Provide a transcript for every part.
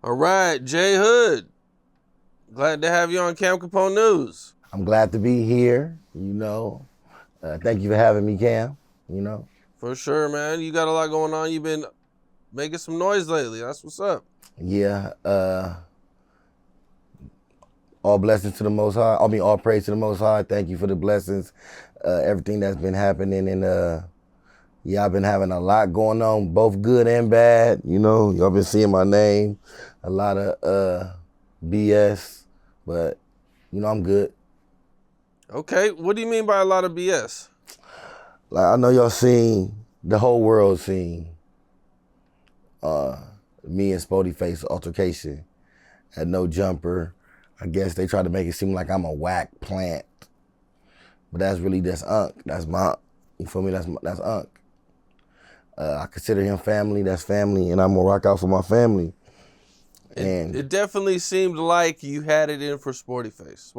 All right, Jay Hood. Glad to have you on Cam Capone News. I'm glad to be here, Thank you for having me, Cam, For sure, man. You got a lot going on. You've been making some noise lately. That's what's up. Yeah, all blessings to the Most High. All praise to the Most High. Thank you for the blessings, everything that's been happening. And, I've been having a lot going on, both good and bad. Y'all been seeing my name, a lot of BS, but, I'm good. Okay, what do you mean by a lot of BS? Like, I know y'all seen, the whole world seen me and Spody Face altercation at No Jumper. I guess they try to make it seem like I'm a whack plant, but that's really just Unc. That's my, you feel me? That's Unc. I consider him family. That's family, and I'm gonna rock out for my family. And it definitely seemed like you had it in for Sporty Face.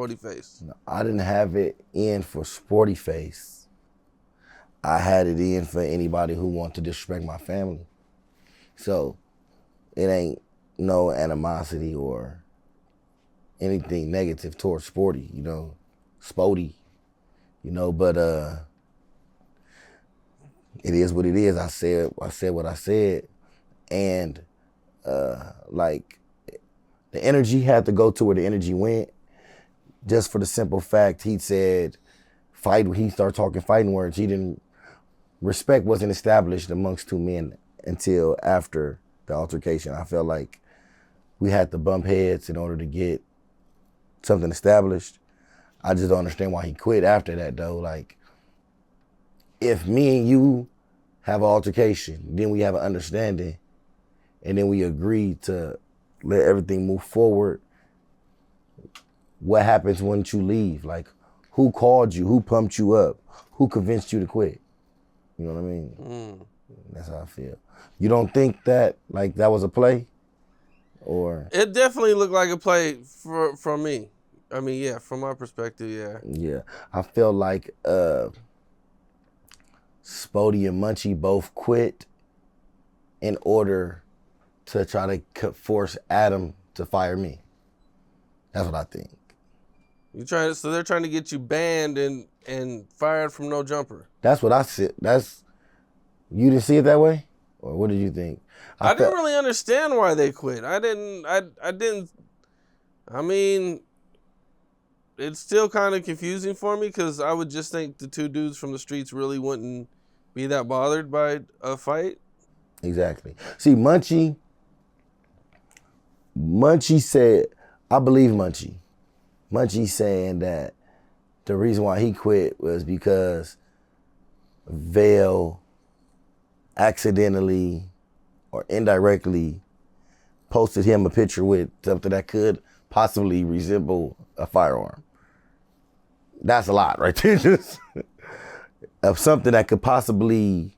I didn't have it in for Sporty Face. I had it in for anybody who wanted to disrespect my family. So it ain't no animosity or anything negative towards Sporty, Spody, but it is what it is. I said what I said, and like the energy had to go to where the energy went, just for the simple fact he said fight. He started talking fighting words. Respect wasn't established amongst two men until after the altercation. I felt like we had to bump heads in order to get something established. I just don't understand why he quit after that, though. Like, if me and you have an altercation, then we have an understanding, and then we agree to let everything move forward, what happens once you leave? Like, who called you? Who pumped you up? Who convinced you to quit? You know what I mean? That's how I feel. You don't think that, like, that was a play? Or It definitely looked like a play from me. I mean, yeah, from my perspective, yeah. Yeah. I feel like Spody and Munchie both quit in order to try to force Adam to fire me. That's what I think. So they're trying to get you banned and fired from No Jumper. That's what I said. You didn't see it that way? Or what did you think? I didn't really understand why they quit. I mean, it's still kind of confusing for me because I would just think the two dudes from the streets really wouldn't be that bothered by a fight. Exactly. See, Munchie said, I believe Munchie. Munchie saying that the reason why he quit was because Vale accidentally or indirectly posted him a picture with something that could possibly resemble a firearm. That's a lot right there. Just of something that could possibly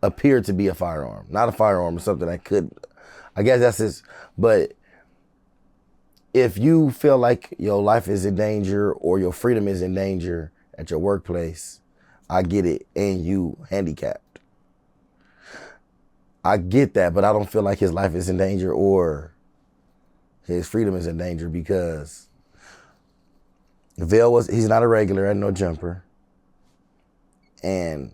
appear to be a firearm. Not a firearm, but something that could, I guess that's his, but if you feel like your life is in danger or your freedom is in danger at your workplace, I get it, and you handicapped. I get that, but I don't feel like his life is in danger or his freedom is in danger because he's not a regular at No Jumper. And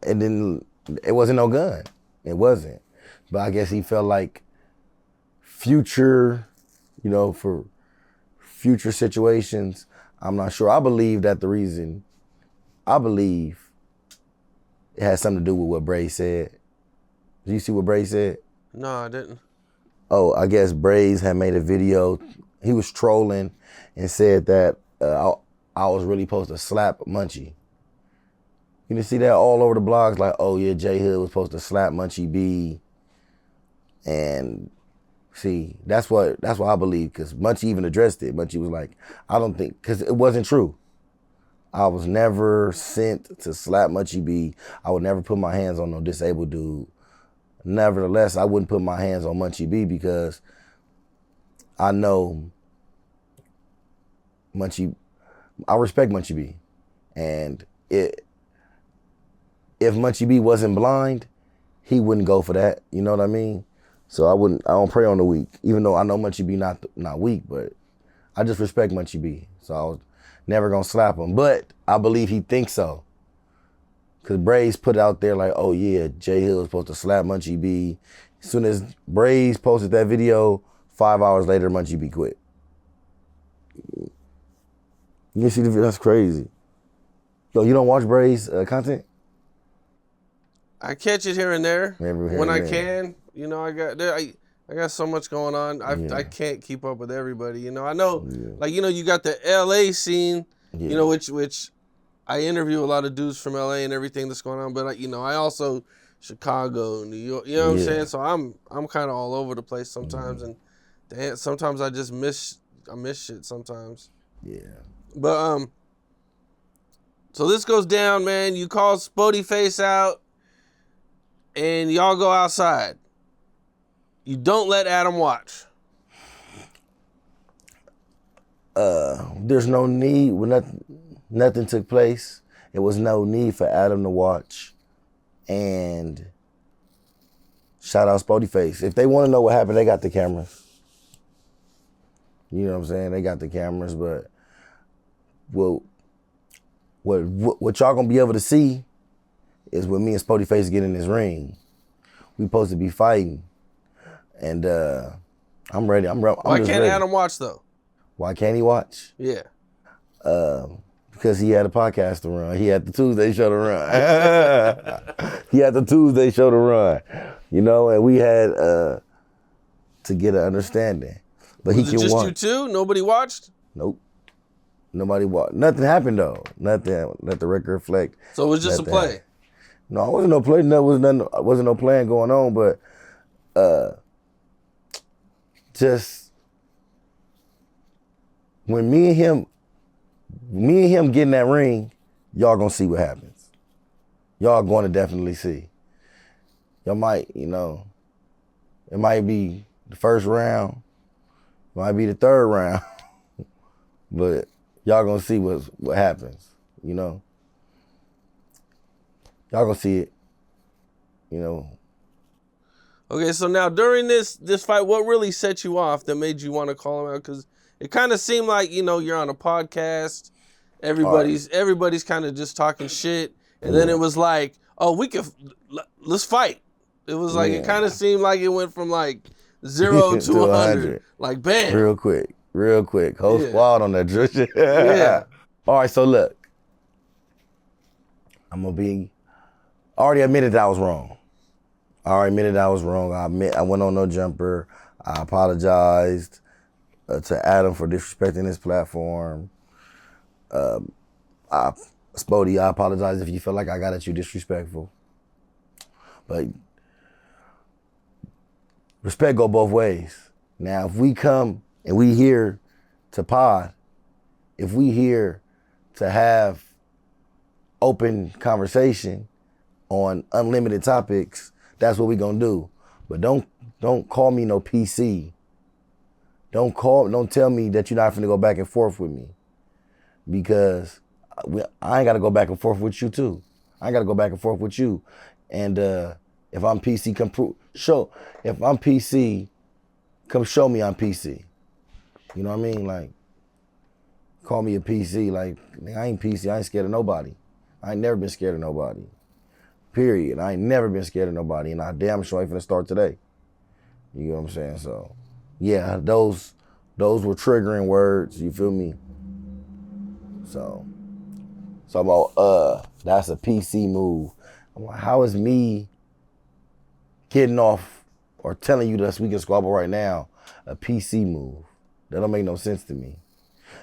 then it wasn't no gun. It wasn't. But I guess he felt like for future situations, I'm not sure. I believe it has something to do with what Brazy said. Did you see what Brazy said? No, I didn't. Oh, I guess Brazy had made a video. He was trolling and said that I was really supposed to slap Munchie. You can see that all over the blogs, like, oh yeah, J Hood was supposed to slap Munchie B. And see, that's what I believe, because Munchie even addressed it. Munchie was like, I don't think, because it wasn't true. I was never sent to slap Munchie B. I would never put my hands on no disabled dude. Nevertheless, I wouldn't put my hands on Munchie B because I know I respect Munchie B. And if Munchie B wasn't blind, he wouldn't go for that. You know what I mean? So I don't pray on the weak, even though I know Munchie B not weak, but I just respect Munchie B. So I was never gonna slap him, but I believe he thinks so. Cause Brazy put out there like, oh yeah, J Hill is supposed to slap Munchie B. As soon as Brazy posted that video, 5 hours later, Munchie B quit. You see the video? That's crazy. Yo, you don't watch Brazy content? I catch it here and there when I There. can. You know, I got so much going on. I can't keep up with everybody. You know, I know, like, you know, you got the LA scene. You know, which I interview a lot of dudes from LA and everything that's going on. But you know, I also Chicago, New York. You know what I'm saying? So I'm kind of all over the place sometimes, and sometimes I just miss shit sometimes. Yeah. But so this goes down, man. You call Spody Face out, and y'all go outside. You don't let Adam watch. There's no need. When nothing took place, there was no need for Adam to watch. And shout out Spody Face. If they want to know what happened, they got the cameras. You know what I'm saying? They got the cameras, but what y'all gonna be able to see is when me and Spody Face get in this ring. We supposed to be fighting. And I'm ready. I'm Why just can't ready. Adam watch though? Why can't he watch? Yeah. Because he had a podcast to run. He had the Tuesday show to run. He had the Tuesday show to run. You know, and we had to get an understanding. But Was he it can just watch. you two? Nobody watched? Nope. Nobody watched. Nothing happened though. Nothing. Let the record reflect. So it was just a play. No, it wasn't no play. Wasn't no plan going on. But just when me and him get in that ring, y'all gonna see what happens. Y'all gonna definitely see. Y'all might, you know, it might be the first round, might be the third round, but y'all gonna see what happens, you know. Y'all gonna see it, you know. Okay, so now during this fight, what really set you off that made you want to call him out? Because it kind of seemed like, you know, you're on a podcast, everybody's kind of just talking shit, and then it was like, oh, let's fight. It was like it kind of seemed like it went from like 0 to 100, like bam, real quick. Whole squad on that drill. Yeah. All right, so look, I already admitted that I was wrong. I went on no jumper. I apologized to Adam for disrespecting his platform. Spody, I apologize if you feel like I got at you disrespectful. But respect go both ways. Now, if we come and we here to pod, if we here to have open conversation on unlimited topics, that's what we gonna do. But don't call me no PC. Don't tell me that you're not finna go back and forth with me, because I ain't gotta go back and forth with you too. I ain't gotta go back and forth with you. And if I'm PC, if I'm PC, come show me I'm PC. You know what I mean? Like, call me a PC. Like, I ain't PC. I ain't scared of nobody. I ain't never been scared of nobody. Period. I ain't never been scared of nobody, and I damn sure ain't finna start today. You know what I'm saying? So, yeah, those were triggering words. You feel me? So I'm about, that's a PC move. I'm like, how is me getting off or telling you that we can squabble right now a PC move? That don't make no sense to me.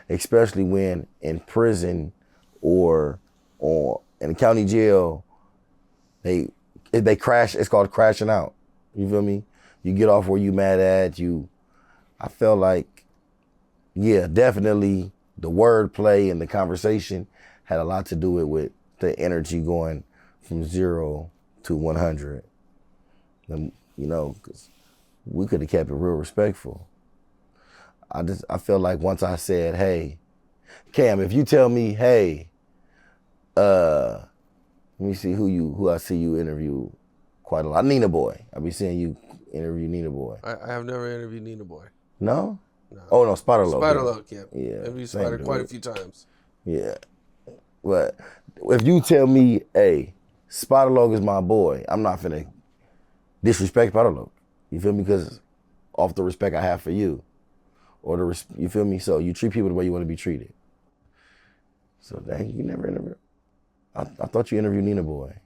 Especially when in prison or in the county jail, they crash. It's called crashing out. You feel me? You get off where you mad at. I felt like, yeah, definitely the wordplay and the conversation had a lot to do with the energy going from 0 to 100. And, you know, because we could have kept it real respectful. I felt like once I said, hey, Cam, if you tell me, hey, let me see who I see you interview. quite a lot. Nina Boy. I be seeing you interview Nina Boy. I have never interviewed Nina Boy. No? No. Oh, no, Spider Loc. Spider Loc, yeah. Yeah. Interviewed Spider quite a few times. Yeah. But if you tell me, hey, Spider Loc is my boy, I'm not finna disrespect Spider Loc. You feel me? Because off the respect I have for you. Or you feel me? So you treat people the way you want to be treated. So dang, you never interviewed. I thought you interviewed Nina Boy.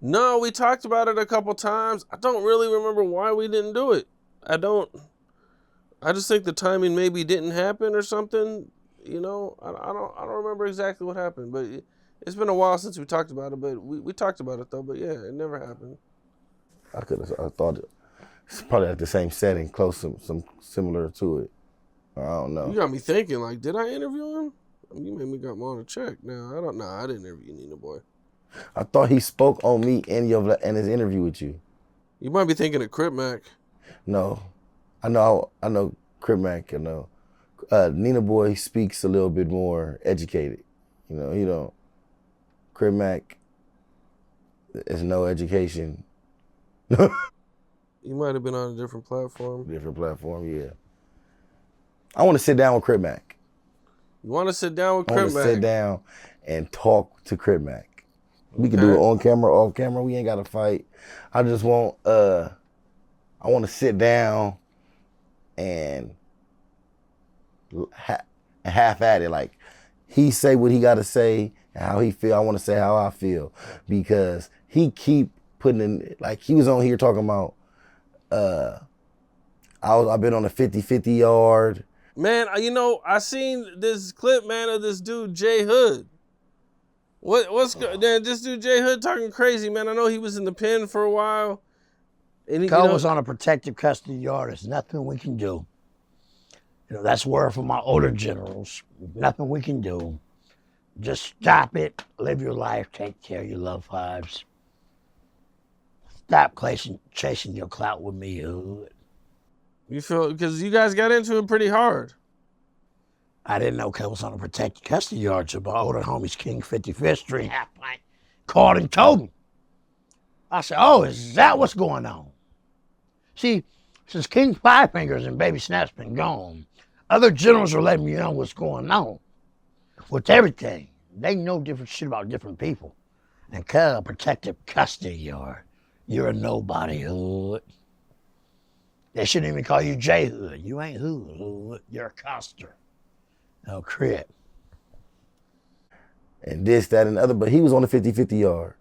No, we talked about it a couple times. I don't really remember why we didn't do it. I just think the timing maybe didn't happen or something. You know, I don't remember exactly what happened, but it's been a while since we talked about it. But we talked about it though. But yeah, it never happened. I thought it's probably like the same setting, close, some similar to it. I don't know. You got me thinking, like, did I interview him? You made me got more to check. Now I don't know. I didn't interview Nina Boy. I thought he spoke on me in his interview with you. You might be thinking of Crip Mac. No, I know Crip Mac. I know Nina Boy speaks a little bit more educated. You know, he don't. Crip Mac is no education. You might have been on a different platform. Different platform, yeah. I want to sit down with Crip Mac. You want to sit down with Crip Mac? I want to sit down and talk to Crip Mac. We can do it on camera, off camera. We ain't got to fight. I just want, I want to sit down and half at it. Like, he say what he got to say and how he feel. I want to say how I feel. Because he keep putting in, like, he was on here talking about, I've been on a 50-50 yard. Man, you know, I seen this clip, man, of this dude, J Hood. This dude, J Hood, talking crazy, man. I know he was in the pen for a while. And Cole was on a protective custody yard. There's nothing we can do. You know, that's word from my older generals. Nothing we can do. Just stop it. Live your life. Take care of your loved ones. Stop chasing your clout with me, Hood. You feel, because you guys got into it pretty hard. I didn't know Cole was on a protected custody yard, so my older homies, King 55th Street, half pint, called and told me. I said, oh, is that what's going on? See, since King Five Fingers and Baby Snap's been gone, other generals are letting me know what's going on with everything. They know different shit about different people. And Cole, protective custody yard, you're a nobody, Hood. They shouldn't even call you J Hood. You ain't Hood. You're a coster. No, Crip. And this, that, and the other. But he was on the 50-50 yard.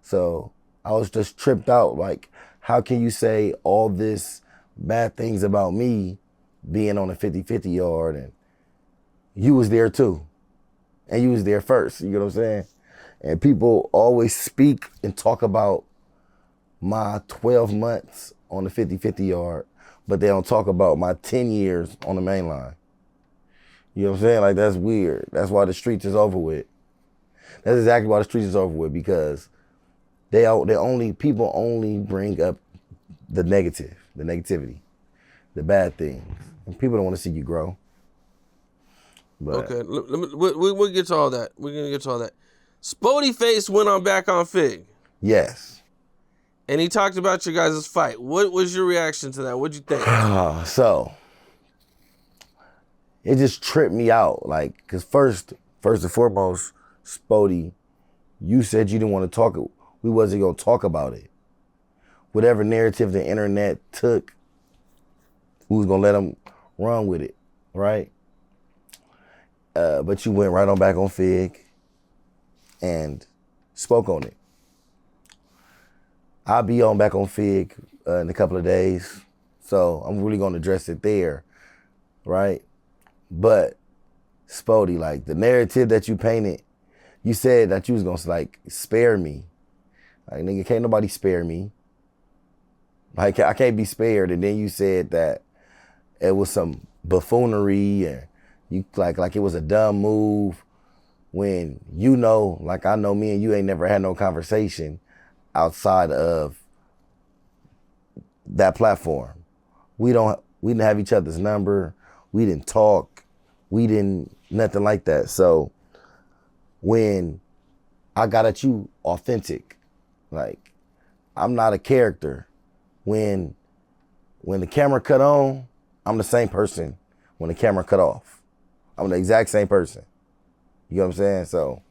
So I was just tripped out. Like, how can you say all this bad things about me being on the 50-50 yard? And you was there too. And you was there first. You know what I'm saying? And people always speak and talk about my 12 months on the 50-50 yard, but they don't talk about my 10 years on the main line. You know what I'm saying? Like, that's weird. That's why the streets is over with. That's exactly why the streets is over with, because people only bring up the negativity, the bad things. And people don't want to see you grow. But, okay, we'll get to all that. We're going to get to all that. Spody Face went on back on Fig. Yes. And he talked about your guys' fight. What was your reaction to that? What'd you think? So, it just tripped me out. Like, because first and foremost, Spody, you said you didn't want to talk. We wasn't going to talk about it. Whatever narrative the internet took, we was going to let them run with it, right? But you went right on back on Fig and spoke on it. I'll be on back on Fig in a couple of days, so I'm really going to address it there, right? But Spody, like, the narrative that you painted, you said that you was going to, like, spare me. Like, nigga, can't nobody spare me. Like, I can't be spared. And then you said that it was some buffoonery and you like it was a dumb move, when you know, like I know, me and you ain't never had no conversation outside of that platform. We didn't have each other's number. We didn't talk. We didn't, nothing like that. So when I got at you authentic, like, I'm not a character. When the camera cut on, I'm the same person when the camera cut off. I'm the exact same person. You know what I'm saying? So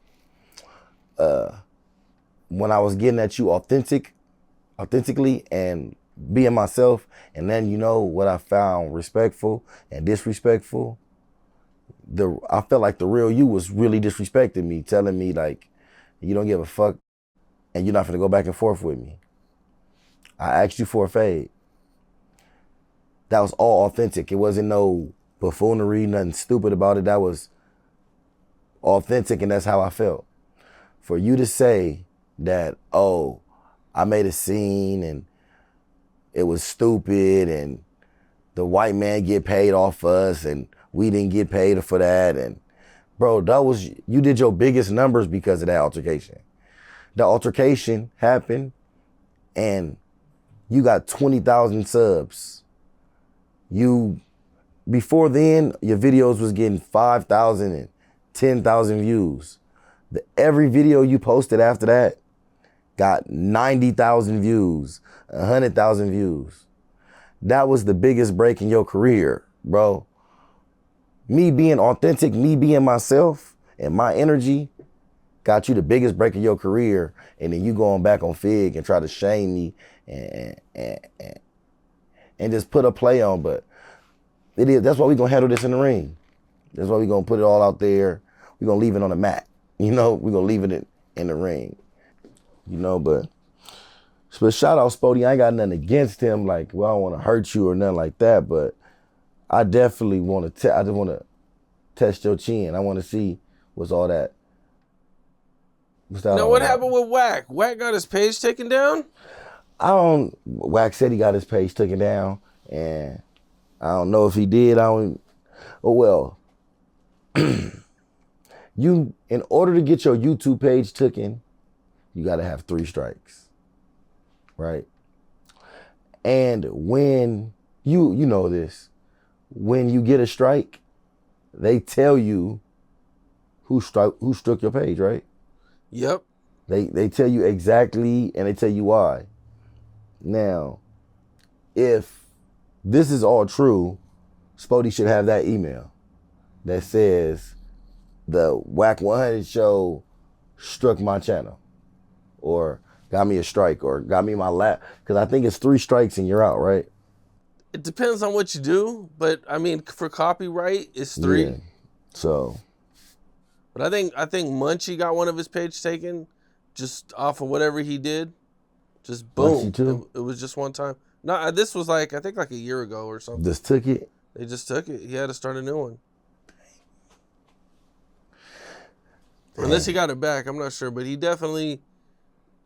when I was getting at you authentically and being myself, and then you know what I found respectful and disrespectful, I felt like the real you was really disrespecting me, telling me like, you don't give a fuck and you're not gonna go back and forth with me. I asked you for a fade. That was all authentic. It wasn't no buffoonery, nothing stupid about it. That was authentic, and that's how I felt. For you to say that, oh, I made a scene and it was stupid and the white man get paid off us and we didn't get paid for that, and bro, you did your biggest numbers because of that altercation. The altercation happened and you got 20,000 subs. Before then, your videos was getting 5,000 and 10,000 views. Every video you posted after that got 90,000 views, 100,000 views. That was the biggest break in your career, bro. Me being authentic, me being myself and my energy got you the biggest break in your career, and then you going back on Fig and try to shame me and just put a play on. But that's why we gonna handle this in the ring. That's why we gonna put it all out there. We gonna leave it on the mat. You know, we gonna leave it in the ring. You know, but shout out Spody. I ain't got nothing against him. Like, well, I don't want to hurt you or nothing like that. But I definitely want to. I just want to test your chin. I want to see what's all that. Now, what happened with Wack? Wack got his page taken down? Wack said he got his page taken down, and I don't know if he did. In order to get your YouTube page taken, you got to have 3 strikes, right? And when you know this, when you get a strike, they tell you who struck your page, right? Yep. They tell you exactly, and they tell you why. Now, if this is all true, Spody should have that email that says the Wack 100 show struck my channel, or got me a strike, or got me my lap. Because I think it's 3 strikes and you're out, right? It depends on what you do, but I mean, for copyright, it's 3. Yeah. So. But I think Munchie got one of his page taken just off of whatever he did. Just boom. Munchie too? It was just one time. No, this was I think a year ago or something. Just took it? They just took it. He had to start a new one. Damn. Unless he got it back, I'm not sure. But he definitely,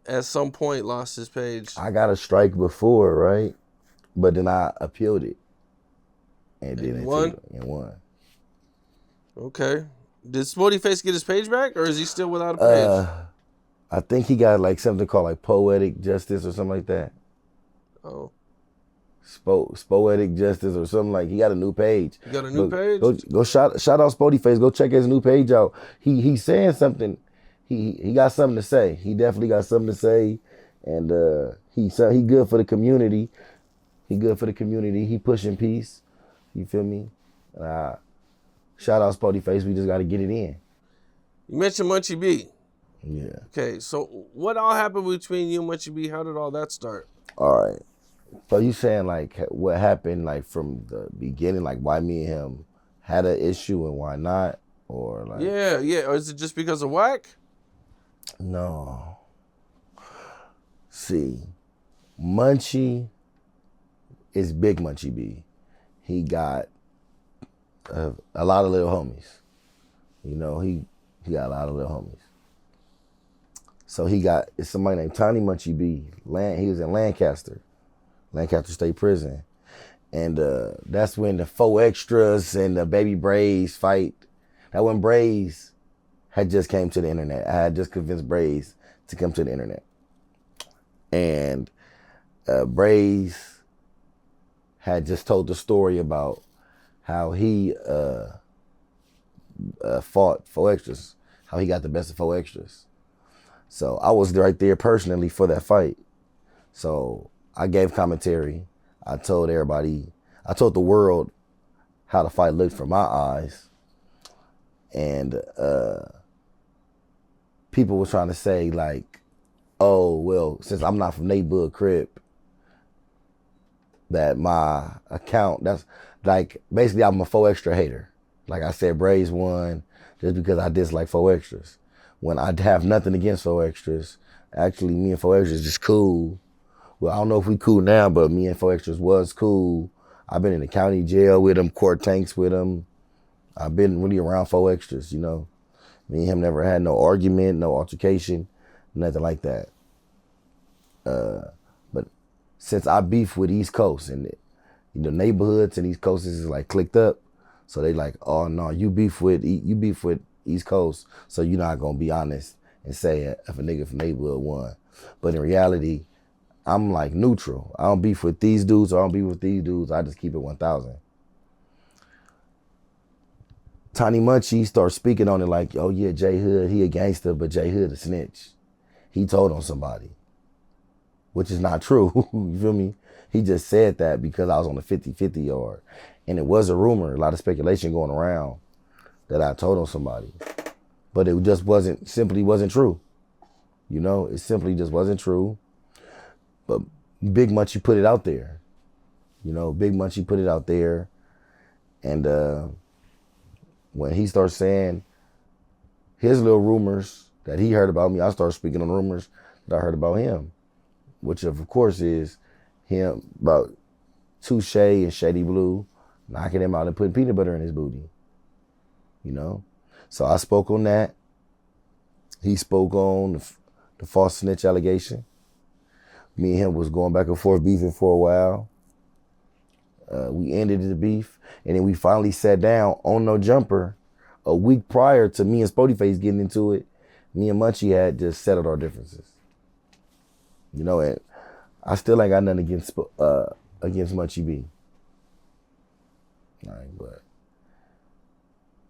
at some point, lost his page. I got a strike before, right? But then I appealed it. And then it won? And won. Okay. Did Spody Face get his page back, or is he still without a page? I think he got like something called like poetic justice or something like that. Oh. Poetic justice or something, like he got a new page. You got a new page? Go shout out Spody Face. Go check his new page out. He's saying something. He got something to say. He definitely got something to say, and he good for the community. He good for the community. He pushing peace. You feel me? Shout out Spody Face. We just got to get it in. You mentioned Munchie B. Yeah. Okay, so what all happened between you and Munchie B? How did all that start? All right. So you saying like what happened like from the beginning, like why me and him had an issue and why not, or like? Yeah. Or is it just because of Wack? No. See, Munchie is Big Munchie B. He got a lot of little homies. You know, he got a lot of little homies. So it's somebody named Tiny Munchie B. He was in Lancaster State Prison. And that's when the 4 Extras and the Baby Brazy fight. That when Brazy had just came to the internet. I had just convinced Brazy to come to the internet. And Brazy had just told the story about how he fought 4 Extras, how he got the best of 4 Extras. So I was right there personally for that fight. So I gave commentary. I told the world how the fight looked from my eyes. And people were trying to say like, oh, well, since I'm not from neighborhood Crip, that my account, that's like, basically I'm a 4 Extra hater. Like I said, Brazy won just because I dislike 4 Extras. When I have nothing against 4 Extras, actually me and 4 Extras just cool. Well, I don't know if we cool now, but me and 4 Extras was cool. I've been in the county jail with him, court tanks with him. I've been really around 4 Extras, you know. Me and him never had no argument, no altercation, nothing like that. But since I beef with East Coast and neighborhoods and East Coast is like clicked up, so they like, oh no, you beef with East Coast, so you're not gonna be honest and say if a nigga from neighborhood won. But in reality, I'm like neutral. I don't beef with these dudes or I don't beef with these dudes. I just keep it 1,000. Tiny Munchie starts speaking on it like, oh yeah, J Hood, he a gangster, but J Hood a snitch. He told on somebody, which is not true. You feel me? He just said that because I was on the 50-50 yard. And it was a rumor, a lot of speculation going around that I told on somebody. But it just simply wasn't true. You know, it simply just wasn't true. But Big Munchie put it out there. You know, Big Munchie put it out there. And when he starts saying his little rumors that he heard about me, I start speaking on rumors that I heard about him, which of course is him about Touche and Shady Blue knocking him out and putting peanut butter in his booty. You know? So I spoke on that. He spoke on the false snitch allegation. Me and him was going back and forth beefing for a while. We ended the beef, and then we finally sat down on No Jumper a week prior to me and Spotyface getting into it. Me and Munchie had just settled our differences. You know, and I still ain't got nothing against Munchie B. All right, but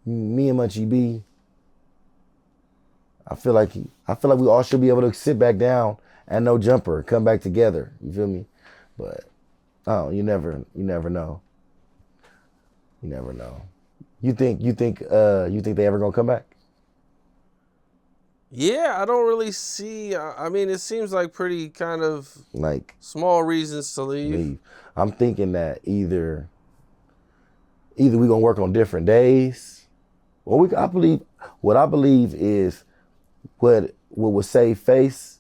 me and Munchie B, I feel like we all should be able to sit back down and No Jumper, come back together. You feel me? But you never know. You never know. You think they ever gonna come back? Yeah, I don't really see. I mean, it seems like pretty kind of like small reasons to leave. I'm thinking that either we gonna work on different days, or what I believe is what would save face,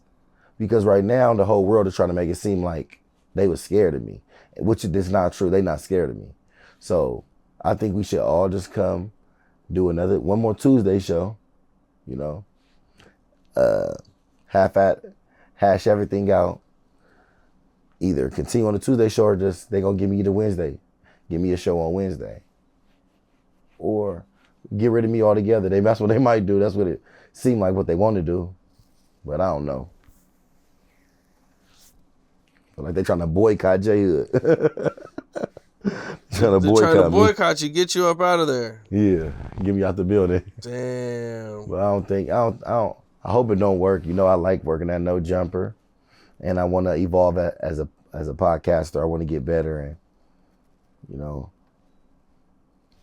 because right now the whole world is trying to make it seem like they were scared of me, which is not true. They not scared of me. So I think we should all just come do one more Tuesday show, you know, hash everything out. Either continue on the Tuesday show or just they gonna give me a show on Wednesday, or get rid of me altogether. That's what they might do. That's what it seemed like what they want to do, but I don't know. Feel like they trying to boycott J Hood. They're trying to boycott you, get you up out of there. Yeah, get me out the building. Damn. But I hope it don't work. You know, I like working at No Jumper, and I want to evolve as a podcaster. I want to get better, and you know,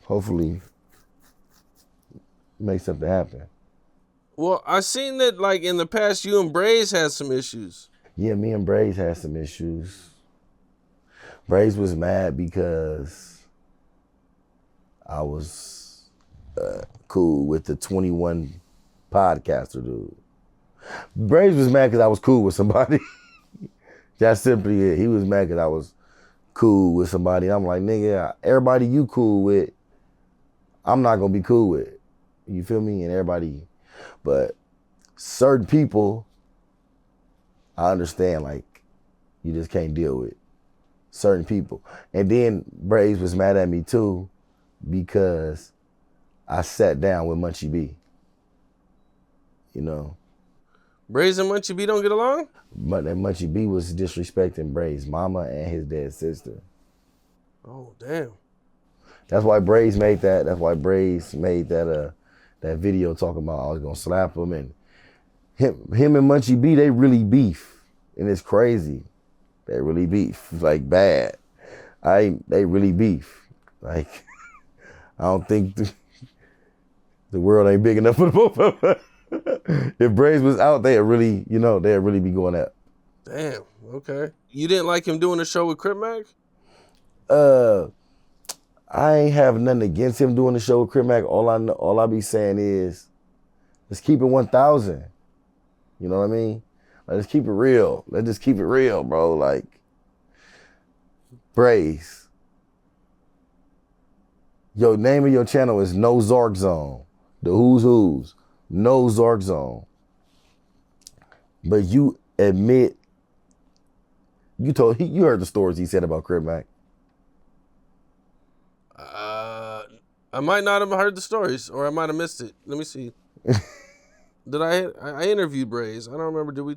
hopefully make something happen. Well, I seen that like in the past you and Brazy had some issues. Yeah, me and Brazy had some issues. Brazy was mad because I was cool with the 21 podcaster dude. Brazy was mad because I was cool with somebody. That's simply it. He was mad because I was cool with somebody. I'm like, nigga, everybody you cool with, I'm not going to be cool with. You feel me? And everybody, but certain people, I understand, like, you just can't deal with certain people. And then Brazy was mad at me too because I sat down with Munchie B. You know? Brazy and Munchie B don't get along? But Munchie B was disrespecting Brazy's mama and his dead sister. Oh, damn. That's why Brazy made that. That's why Brazy made that video talking about I was gonna slap him, and him and Munchie B, they really beef, and it's crazy. They really beef, like bad. They really beef. Like, I don't think the world ain't big enough for the both of them. If Brazy was out, they'd really be going up. Damn, okay. You didn't like him doing a show with Crip Mac? I ain't have nothing against him doing the show with Crip Mac. All I be saying is, let's keep it 1,000. You know what I mean? Like, let's keep it real. Let's just keep it real, bro. Like, Brazy. Your name of your channel is No Zark Zone. The who's. No Zark Zone. But you admit, you heard the stories he said about Crip Mac. I might not have heard the stories, or I might have missed it. Let me see. Did I interviewed Brazy? I don't remember. Did we?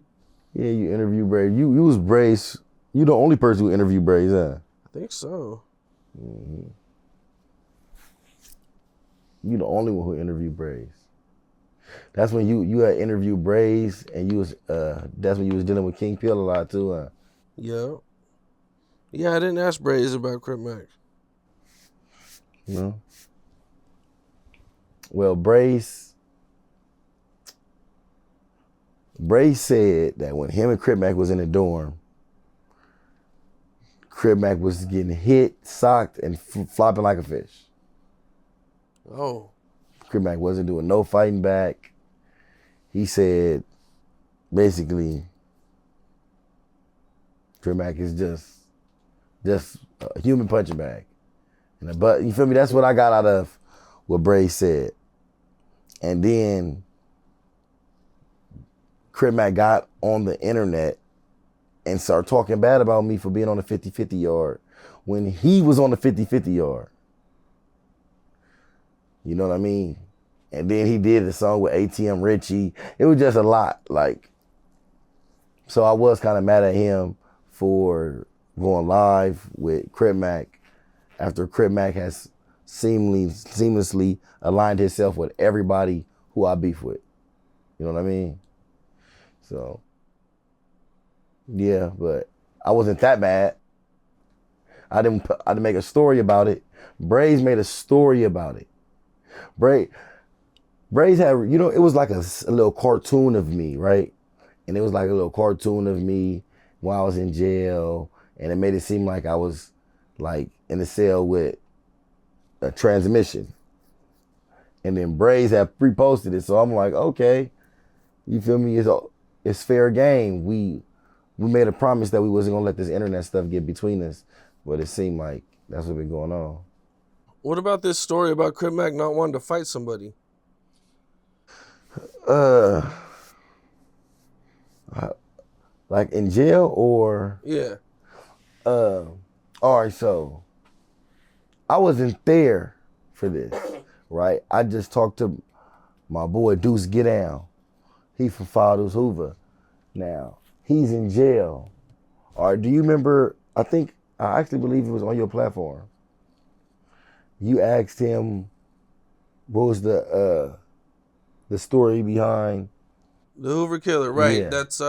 Yeah, you interviewed Brazy. You was Brazy. You the only person who interviewed Brazy, huh? I think so. Mm-hmm. You the only one who interviewed Brazy. That's when you had interviewed Brazy, and you was that's when you was dealing with King Pill a lot too, huh? Yeah. Yeah, I didn't ask Brazy about Crip Mac. No. Well, Brazy said that when him and Crip Mac was in the dorm, Crip Mac was getting hit, socked, and flopping like a fish. Oh. Crip Mac wasn't doing no fighting back. He said, basically, Crip Mac is just a human punching bag. But you feel me? That's what I got out of what Brazy said. And then Crip Mac got on the internet and started talking bad about me for being on the 50-50 yard when he was on the 50-50 yard. You know what I mean? And then he did the song with ATM Richie. It was just a lot. Like, so I was kind of mad at him for going live with Crip Mac after Crip Mac has seamlessly aligned himself with everybody who I beef with. You know what I mean? So, yeah, but I wasn't that mad. I didn't make a story about it. Brazy made a story about it. Brazy had, it was like a little cartoon of me, right? And it was like a little cartoon of me while I was in jail, and it made it seem like I was like in the cell with a transmission. And then Brazy had reposted it, so I'm like, okay, you feel me? It's fair game. We made a promise that we wasn't gonna let this internet stuff get between us, but it seemed like that's what's been going on. What about this story about Crip Mac not wanting to fight somebody? Like in jail or? Yeah. All right, so I wasn't there for this, right? I just talked to my boy Deuce Get Down. He from Fathers Hoover. Now, he's in jail. All right, do you remember, I actually believe it was on your platform. You asked him what was the story behind the Hoover killer, right? Yeah. That's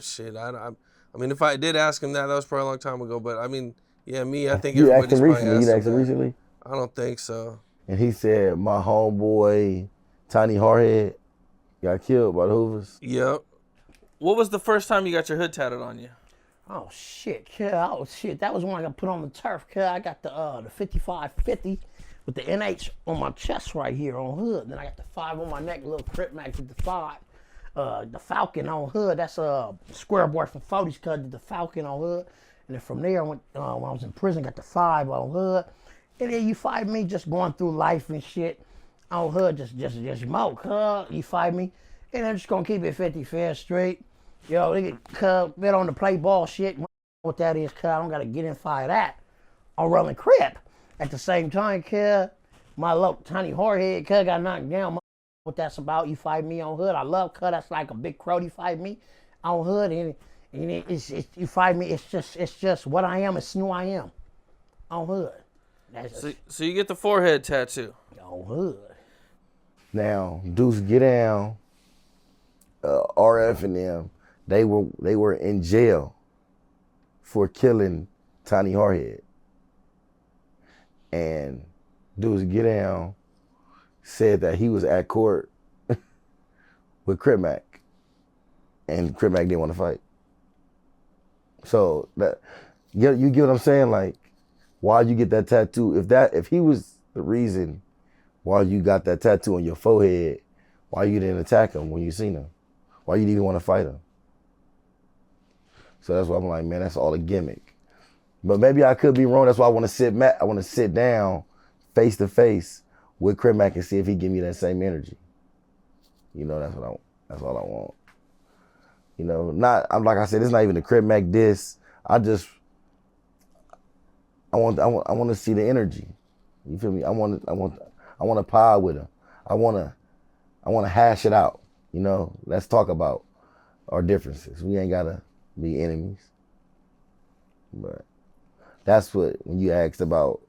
shit. I mean, if I did ask him that was probably a long time ago. But I mean, yeah, I think you everybody's asked him recently. probably You asked asked him recently. I don't think so. And he said my homeboy Tiny Hardhead got killed by the Hoovers. Yep. What was the first time you got your hood tatted on you? Oh shit, kid. Oh shit. That was when I got put on the turf, kid. I got the 5550 with the NH on my chest right here on hood. Then I got the 5 on my neck, little Crip Mac with the 5. The Falcon on hood. That's a Square Boy from 40s cut did the Falcon on hood. And then from there I went when I was in prison, got the 5 on hood. And then you fight me just going through life and shit on hood, just smoke, huh? You fight me. And I'm just gonna keep it 55th Street. Yo, they get bit on the play ball shit. What that is, cuz I don't gotta get in fire that. I'm rolling Crip. At the same time, cuz my little tiny hardhead cuz got knocked down. What that's about, you fight me on hood. I love cuz that's like a big crow. You fight me on hood, and it's you fight me. It's just what I am. It's who I am on hood. So you get the forehead tattoo on hood. Now, Deuce Get Down, RF and them. They were in jail for killing Tiny Hardhead. And dudes get down said that he was at court with Crip Mac, and Crip Mac didn't want to fight. So that you get what I'm saying? Like, why you get that tattoo? If he was the reason why you got that tattoo on your forehead, why you didn't attack him when you seen him? Why you didn't even want to fight him? So that's why I'm like, man, that's all a gimmick. But maybe I could be wrong. That's why I want to sit down face to face with Crip Mac and see if he give me that same energy. You know, that's all I want. You know, I'm like I said, it's not even a Crip Mac diss. I want to see the energy. You feel me? I want to pod with him. I want to hash it out. You know, let's talk about our differences. We ain't gotta be enemies. But that's what, when you asked about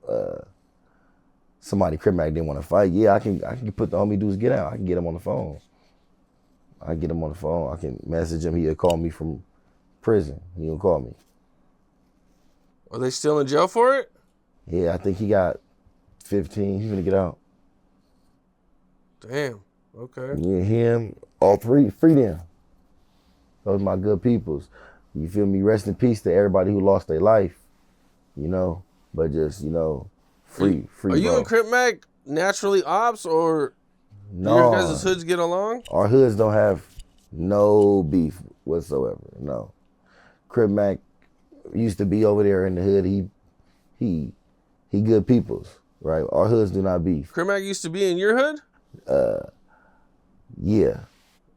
somebody Crip Mac didn't want to fight. Yeah, I can put the homie dudes get out. I can get him on the phone. I can message him. He'll call me from prison. He'll call me. Are they still in jail for it? Yeah, I think he got 15. He's gonna get out. Damn. Okay. Yeah, him, all three, free them. Those are my good peoples. You feel me? Rest in peace to everybody who lost their life. You know, but just, you know, free. Are you and Crip Mac naturally ops, or no, do your guys' hoods get along? Our hoods don't have no beef whatsoever. No. Crip Mac used to be over there in the hood. He good peoples, right? Our hoods do not beef. Crip Mac used to be in your hood? Yeah.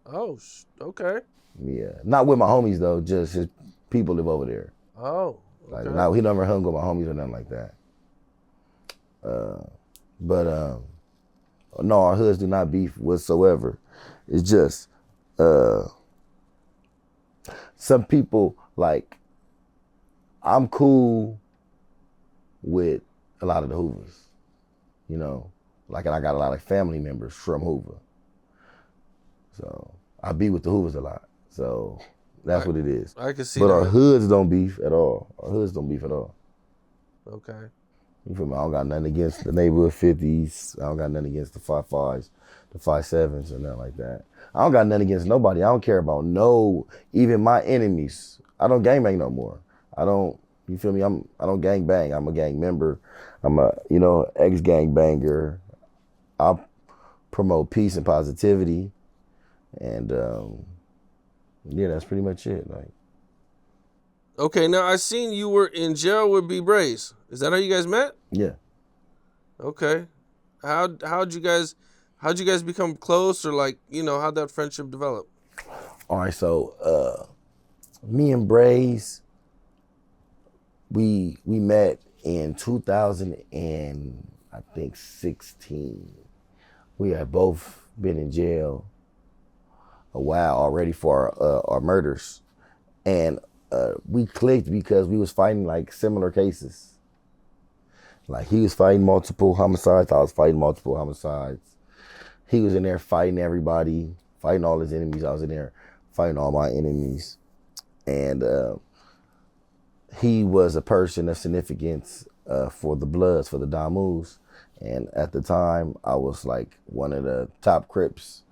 Oh, okay. Yeah. Not with my homies though, just his people live over there. Oh. Okay. Like, he never hung with my homies or nothing like that. No, our hoods do not beef whatsoever. It's just some people, like, I'm cool with a lot of the Hoovers, you know, like, and I got a lot of family members from Hoover, so I be with the Hoovers a lot. So that's what it is. I can see. But that. our hoods don't beef at all. Okay. You feel me? I don't got nothing against the neighborhood 50s. I don't got nothing against the 5.5s, the 5.7s, or nothing like that. I don't got nothing against nobody. I don't care about even my enemies. I don't gangbang no more. You feel me? I don't gangbang. I'm a gang member. I'm a, ex-gangbanger. I promote peace and positivity. And yeah, that's pretty much it. Like. Okay, now I seen you were in jail with Brazy. Is that how you guys met? Yeah. Okay. How'd you guys become close, or like, how'd that friendship develop? All right, so me and Brazy, we met in 2016. We had both been in jail a while already for our murders, and we clicked because we was fighting like similar cases. Like, he was fighting multiple homicides, I was fighting multiple homicides. He was in there fighting everybody, fighting all his enemies. I was in there fighting all my enemies. And he was a person of significance for the Bloods, for the Damus. And at the time, I was like one of the top Crips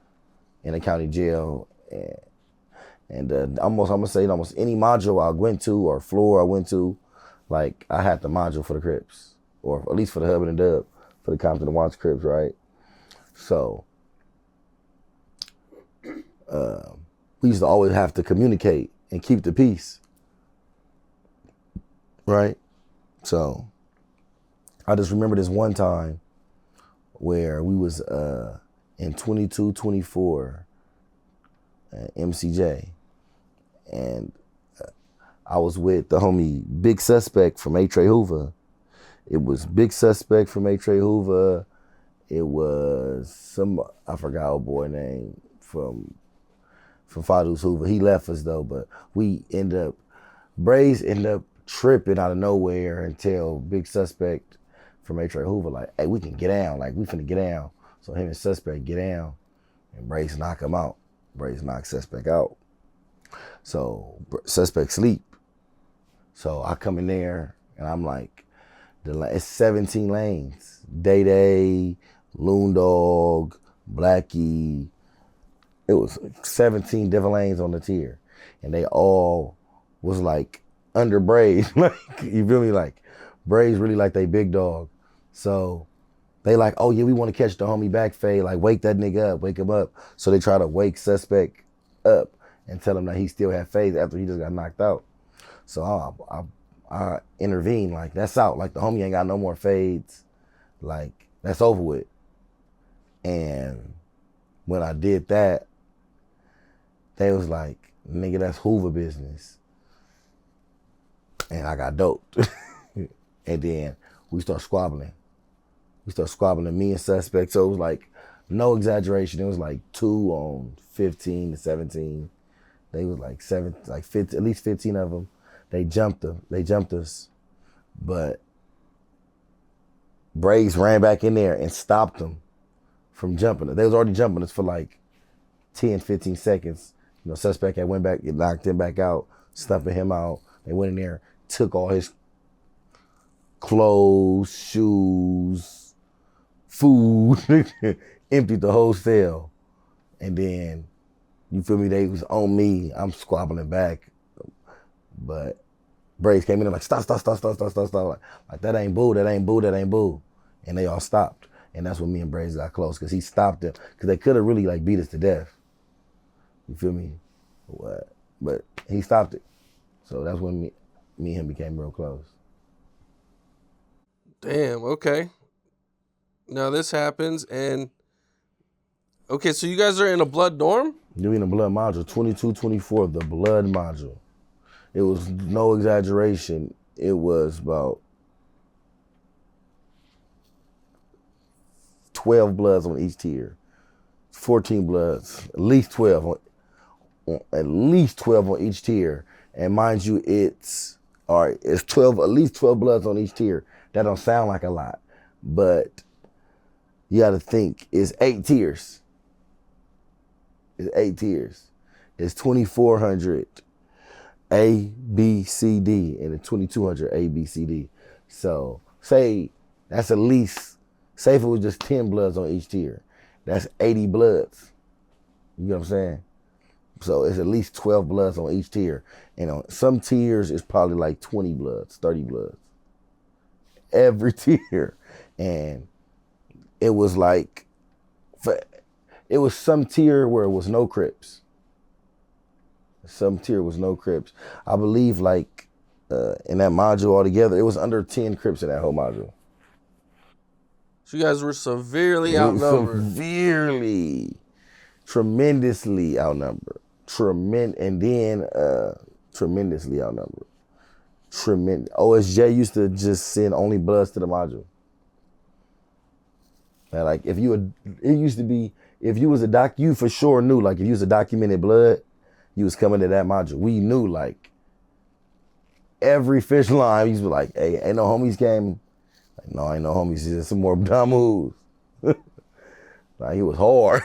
in the county jail. And I'm gonna say almost any module I went to or floor I went to, like, I had the module for the Crips, or at least for the Hub and the Dub, for the Compton and Watts Crips, right? So we used to always have to communicate and keep the peace, right? So I just remember this one time where we was in 2224 MCJ, and I was with the homie Big Suspect from A-Tray Hoover. It was Big Suspect from A-Tray Hoover. It was I forgot old boy name from Fadu's Hoover. He left us though, but Brazy ended up tripping out of nowhere and tell Big Suspect from A-Tray Hoover, like, hey, we can get down, like, we finna get down. So him and Suspect get down, and Brazy knock him out. Brazy knock Suspect out. So Suspect sleep. So I come in there and I'm like, it's 17 lanes. Day Day, Loon Dog, Blackie. It was 17 different lanes on the tier. And they all was like under Brazy. Like, you feel me? Like, Brazy really like they big dog. So they like, oh yeah, we want to catch the homie back fade. Like, wake that nigga up, wake him up. So they try to wake suspect up and tell him that he still had fades after he just got knocked out. So I intervene, like, that's out. Like, the homie ain't got no more fades. Like, that's over with. And when I did that, they was like, nigga, that's Hoover business. And I got doped. And then we start squabbling. Me and suspect. So it was like, no exaggeration. It was like 2 on 15 to 17. They was like 50, at least 15 of them. They jumped us. But Brazy ran back in there and stopped them from jumping us. They was already jumping us for like 10, 15 seconds. You know, suspect had went back, knocked him back out, stumping him out. They went in there, took all his clothes, shoes, food, emptied the whole cell. And then, you feel me, they was on me. I'm squabbling back. But Brazy came in and like, stop. Like, that ain't boo. And they all stopped. And that's when me and Brazy got close, because he stopped them. Because they could have really like beat us to death. You feel me? But he stopped it. So that's when me and him became real close. Damn, okay. Now this happens, and okay, so you guys are in a blood dorm? You're in a blood module, 2224, the blood module. It was no exaggeration. It was about 12 bloods on each tier, 14 bloods, at least 12 on each tier. And mind you, it's 12, at least 12 bloods on each tier. That don't sound like a lot, but you got to think it's 8 tiers. It's 2400 A, B, C, D, and it's 2200 A, B, C, D. So say that's at least, say if it was just 10 bloods on each tier, that's 80 bloods. You know what I'm saying? So it's at least 12 bloods on each tier. And on some tiers, it's probably like 20 bloods, 30 bloods. Every tier. And it was like, it was some tier where it was no Crips. Some tier was no Crips. I believe like in that module altogether, it was under 10 Crips in that whole module. So you guys were severely outnumbered. Tremendously outnumbered. Tremendously outnumbered. OSJ used to just send only bloods to the module. And like it used to be, if you was you for sure knew, like if you was a documented blood, you was coming to that module. We knew like every fish line, we used to be like, hey, ain't no homies came. Like, no, ain't no homies, just some more dumb moves. Like, it was hard.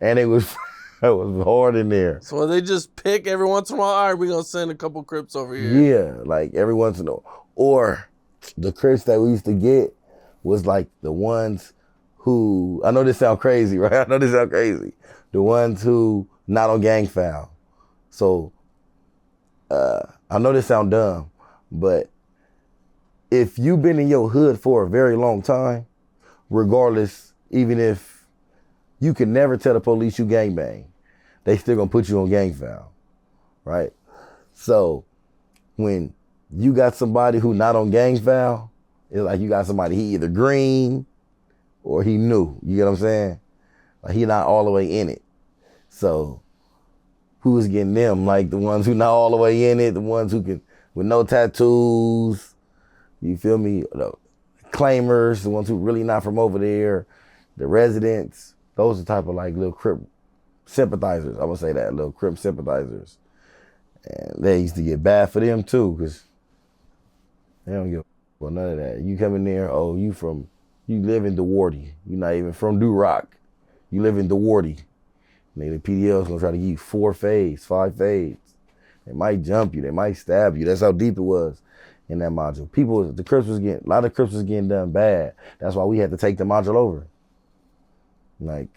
And it was hard in there. So they just pick every once in a while, all right, we're going to send a couple Crips over here. Yeah, like every once in a while. Or the Crips that we used to get was like the ones who, I know this sound crazy, right? The ones who not on gang foul. So I know this sound dumb, but if you've been in your hood for a very long time, regardless, even if you can never tell the police you gangbang, they still gonna put you on gang foul, right? So when you got somebody who not on gang foul, it's like you got somebody, he either green or he new. You get what I'm saying? Like he not all the way in it. So who was getting them? Like the ones who not all the way in it, the ones who can, with no tattoos, you feel me? The claimers, the ones who really not from over there, the residents, those are the type of like little Crip sympathizers. I'm gonna say that, little Crip sympathizers. And they used to get bad for them too, because they don't give well none of that. You come in there, oh, you live in DeWarty. You're not even from Duroc. You live in DeWarty. Nigga, the PDL's gonna try to give you 4 fades, 5 fades. They might jump you. They might stab you. That's how deep it was in that module. A lot of Crips was getting done bad. That's why we had to take the module over. Like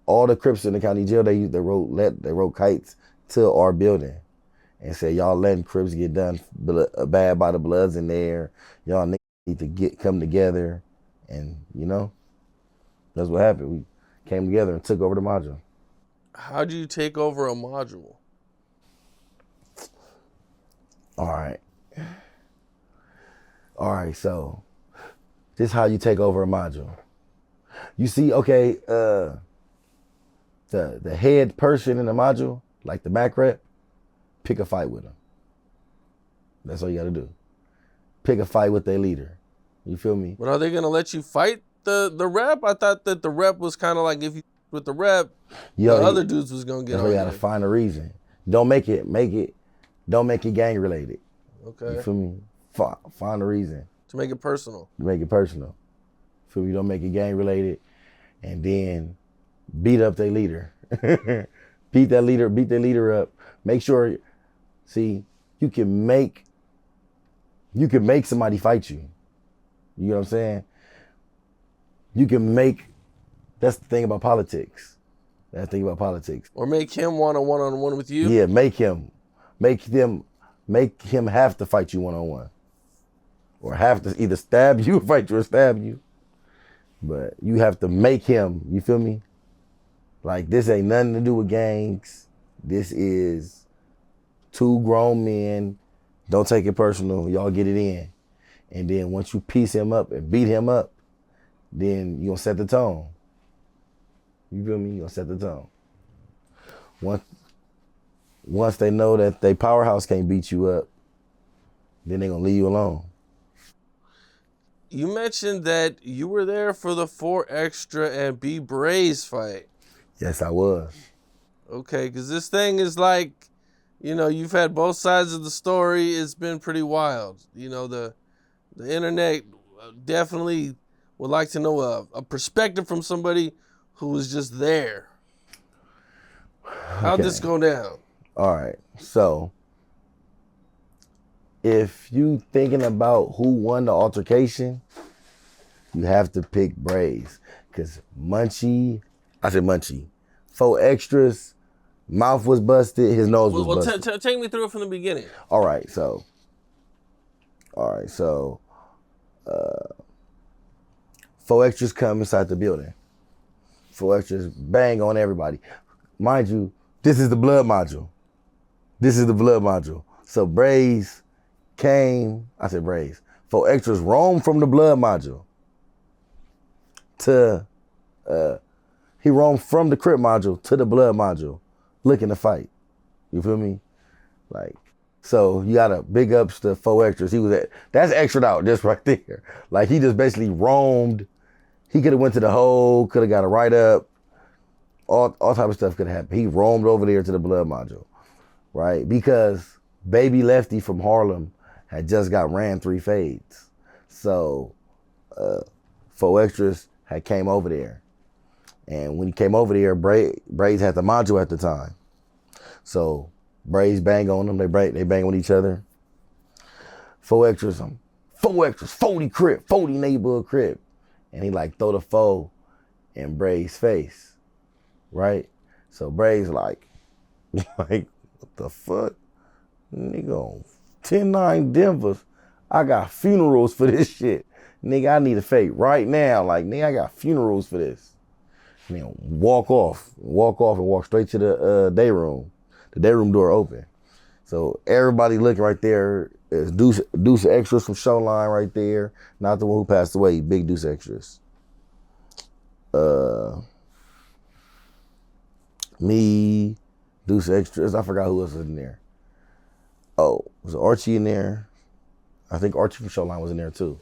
all the Crips in the county jail, they wrote kites to our building and said, y'all letting Crips get done bad by the Bloods in there. Y'all need to come together, and that's what happened. We came together and took over the module. How do you take over a module? All right, so this is how you take over a module. You see, okay, the head person in the module, like the Mac rep, pick a fight with them. That's all you gotta do. Pick a fight with their leader. You feel me? But are they gonna let you fight the rep? I thought that the rep was kind of like, if you with the rep, the other dudes was gonna get on you. You gotta find a reason. Don't make it gang related. Okay. You feel me? Find a reason. To make it personal. Feel me? Don't make it gang related, and then beat up their leader. beat their leader up. Make sure, see, you can make somebody fight you. You know what I'm saying? That's the thing about politics. Or make him want a one-on-one with you? Yeah, make him have to fight you one-on-one. Or have to either stab you or fight you or stab you. But you have to make him, you feel me? Like, this ain't nothing to do with gangs. This is two grown men. Don't take it personal. Y'all get it in. And then once you piece him up and beat him up, then you gonna set the tone. You feel me? You gonna set the tone. Once they know that they powerhouse can't beat you up, then they gonna leave you alone. You mentioned that you were there for the 4 Extra and B Brazy fight. Yes, I was. Okay, because this thing is like, you've had both sides of the story. It's been pretty wild. The internet definitely would like to know a perspective from somebody who was just there. How'd this go down? All right, so if you thinking about who won the altercation, you have to pick Brazy. Because Munchie, 4 Extras, mouth was busted, his nose was busted. Take me through it from the beginning. All right, so 4 Extras come inside the building. 4 Extras bang on everybody. Mind you, this is the blood module. So Brazy came, 4 Extras roamed from the blood module to, he roamed from the Crip module to the blood module, looking to fight. You feel me? Like, so you gotta big ups to 4 Extras. That's extra out just right there. Like, he just basically roamed. He could have went to the hole, could have got a write up. All type of stuff could have happened. He roamed over there to the blood module, right? Because Baby Lefty from Harlem had just got ran 3 fades. So 4 Extras had came over there. And when he came over there, Brazy had the module at the time. So Brazy bang on them, they bang on each other. 4 Extras, 40 Crip, 40 neighborhood Crip. And he like throw the 4 in Brazy's face. Right? So Brazy like, what the fuck? Nigga, 10-9 Denver's. I got funerals for this shit. Nigga, I need a fake right now. Like, nigga, I got funerals for this. Nigga, walk off and walk straight to the day room. The day room door open. So everybody looking right there is Deuce Extras from Showline right there. Not the one who passed away, big Deuce Extras. Me, Deuce Extras. I forgot who else was in there. Oh, was Archie in there? I think Archie from Showline was in there too.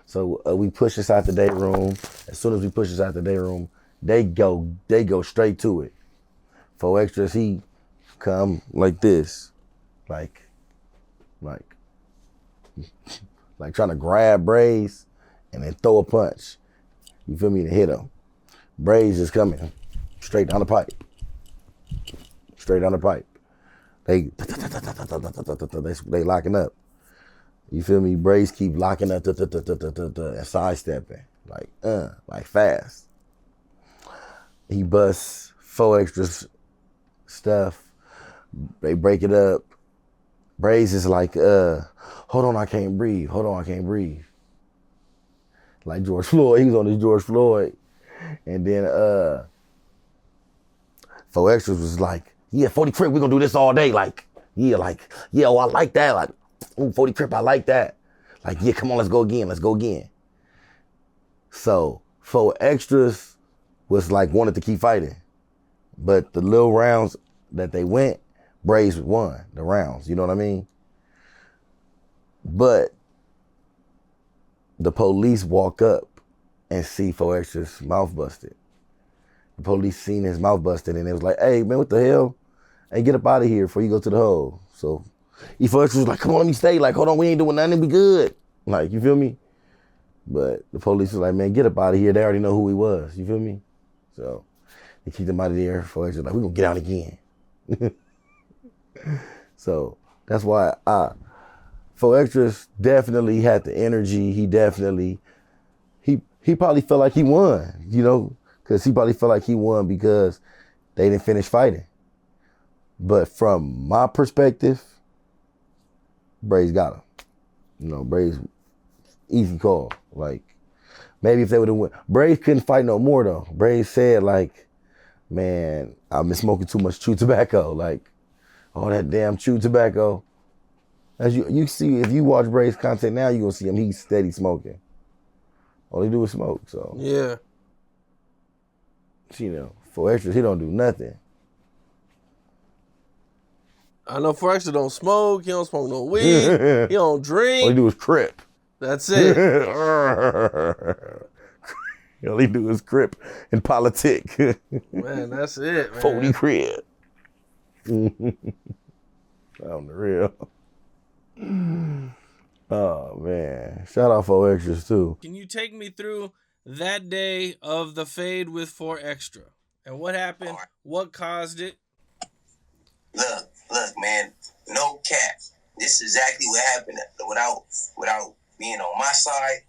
So we push inside the day room. As soon as we push inside the day room, they go straight to it. 4 Extras, he come like this, like trying to grab Brazy and then throw a punch. You feel me? To hit him. Brazy is coming straight down the pipe. They locking up. You feel me? Brazy keep locking up and sidestepping. Like fast. He busts 4 extra stuff. They break it up. Brazy is like, hold on, I can't breathe. Hold on, I can't breathe. Like George Floyd. He was on this George Floyd. And then 4 extras was like, yeah, 40 Crip, we're gonna do this all day. Oh, I like that. Like, ooh, 40 Crip, I like that. Like, yeah, come on, let's go again. So 4 extras was like wanted to keep fighting. But the little rounds that they went, Brazy won the rounds, you know what I mean? But the police walk up and see 4 extras mouth busted. The police seen his mouth busted and it was like, hey man, what the hell? Hey, get up out of here before you go to the hole. So 4 extras was like, come on, let me stay. Like, hold on, we ain't doing nothing, we good. Like, you feel me? But the police was like, man, get up out of here. They already know who he was, you feel me? So they kicked him out of there. 4 extras like, we gonna get out again. So that's why 4 extras definitely had the energy. He definitely, he probably felt like he won, you know, because he probably felt like he won because they didn't finish fighting. But from my perspective, Brazy got him. You know, Brazy, easy call. Like, maybe if they would have won. Brazy couldn't fight no more though. Brazy said like, man, I've been smoking too much chew tobacco. Like, all that damn chew tobacco. As you see, if you watch Brazy's content now, you're gonna see him, he's steady smoking. All he do is smoke, so. Yeah. You know, 4 extras, he don't do nothing. I know 4 extra don't smoke, he don't smoke no weed, he don't drink. All he do is Crip. That's it. All he do is Crip and politic. Man, that's it, man. 40 Crip. On the real. Oh man, shout out 4 extras too. Can you take me through that day of the fade with 4 extra? And what happened? What caused it? Look, man, no cap. This is exactly what happened without being on my side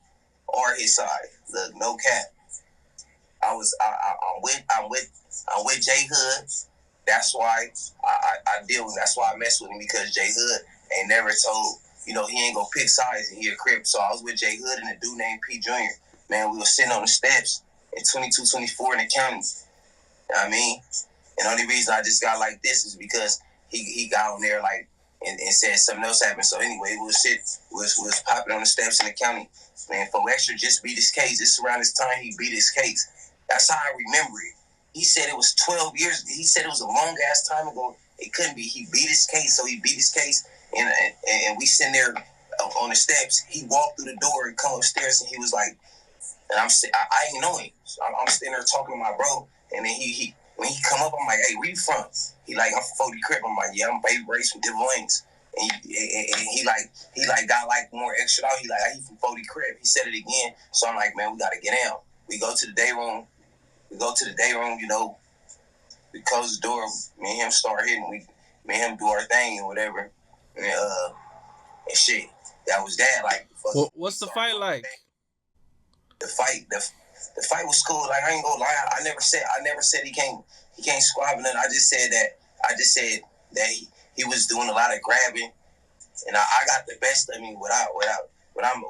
or his side. Look, no cap. I'm with J Hood. That's why I deal with. That's why I mess with him, because J Hood ain't never told. You know, he ain't gonna pick sides and he a Crip. So I was with J Hood and a dude named P Jr. Man, we were sitting on the steps in 22, 24 in the county. You know what I mean? And the only reason I just got like this is because he got on there like and said something else happened. So anyway, we was popping on the steps in the county. Man, 4 extra just beat his case. This around this time he beat his case. That's how I remember it. He said it was 12 years. He said it was a long ass time ago. It couldn't be. He beat his case, so he beat his case, and we sitting there on the steps. He walked through the door and come upstairs, and he was like, and I ain't know him. So I'm sitting there talking to my bro, and then he when he come up, I'm like, hey, where you from? He like, I'm from 40 Crip. I'm like, yeah, I'm Baby Brazy from Devil Wings. And he got like more extra out. He like, he from 40 Crip. He said it again. So I'm like, man, we gotta get down. We go to the day room. You know, we close the door. Me and him start hitting. Me and him do our thing or whatever. And shit, that was that. Like, what's the fight like? The fight was cool. Like, I ain't gonna lie. I never said he can't squab, and then I just said that he was doing a lot of grabbing, and I got the best of me without, I'm,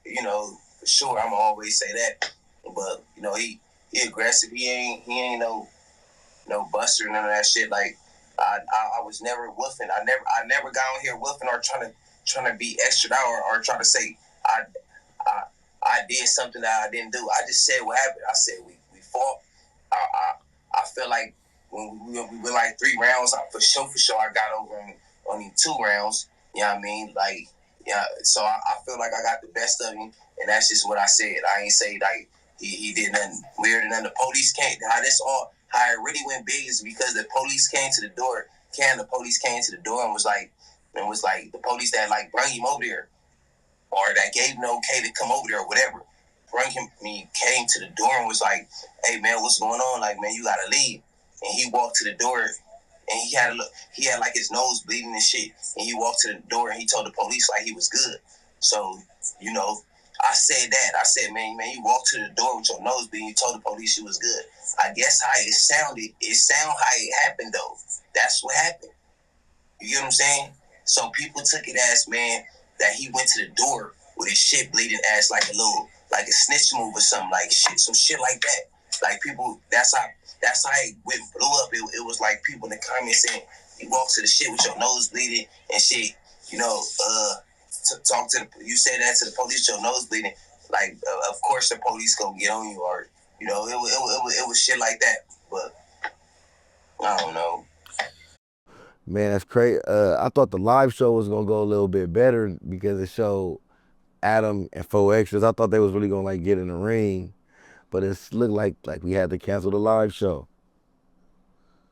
you know, for sure. I'm gonna always say that. But you know, he aggressive. He ain't no buster, none of that shit. Like, I was never woofing. I never got on here woofing or trying to be extra out or try to say I did something that I didn't do. I just said what happened. I said we fought. I feel like when we went like 3 rounds, for sure I got over him only 2 rounds. You know what I mean? Like, yeah. So I feel like I got the best of him, and that's just what I said. I ain't say like he did nothing weird and then the police came. How it really went big is because the police came to the door. The police came to the door and was like the police that like bring him over there, or that gave him the okay to come over there or whatever. Came to the door and was like, hey man, what's going on? Like, man, you gotta leave. And he walked to the door and he had like his nose bleeding and shit, and he walked to the door and he told the police like he was good. So, you know, I said, man, you walked to the door with your nose bleeding, you told the police you was good. I guess how it sounded, how it happened though. That's what happened. You get what I'm saying? So people took it as, man, that he went to the door with his shit bleeding as like a snitch move or something, like shit, some shit like that. Like people, that's how it went blew up. It was like people in the comments saying, you walk to the shit with your nose bleeding and shit, you know, you say that to the police, your nose bleeding, like, of course the police gonna get on you, or, you know, it was shit like that, but I don't know. Man, that's crazy. I thought the live show was gonna go a little bit better because it showed Adam and 4Extras. I thought they was really gonna like get in the ring, but it looked like we had to cancel the live show.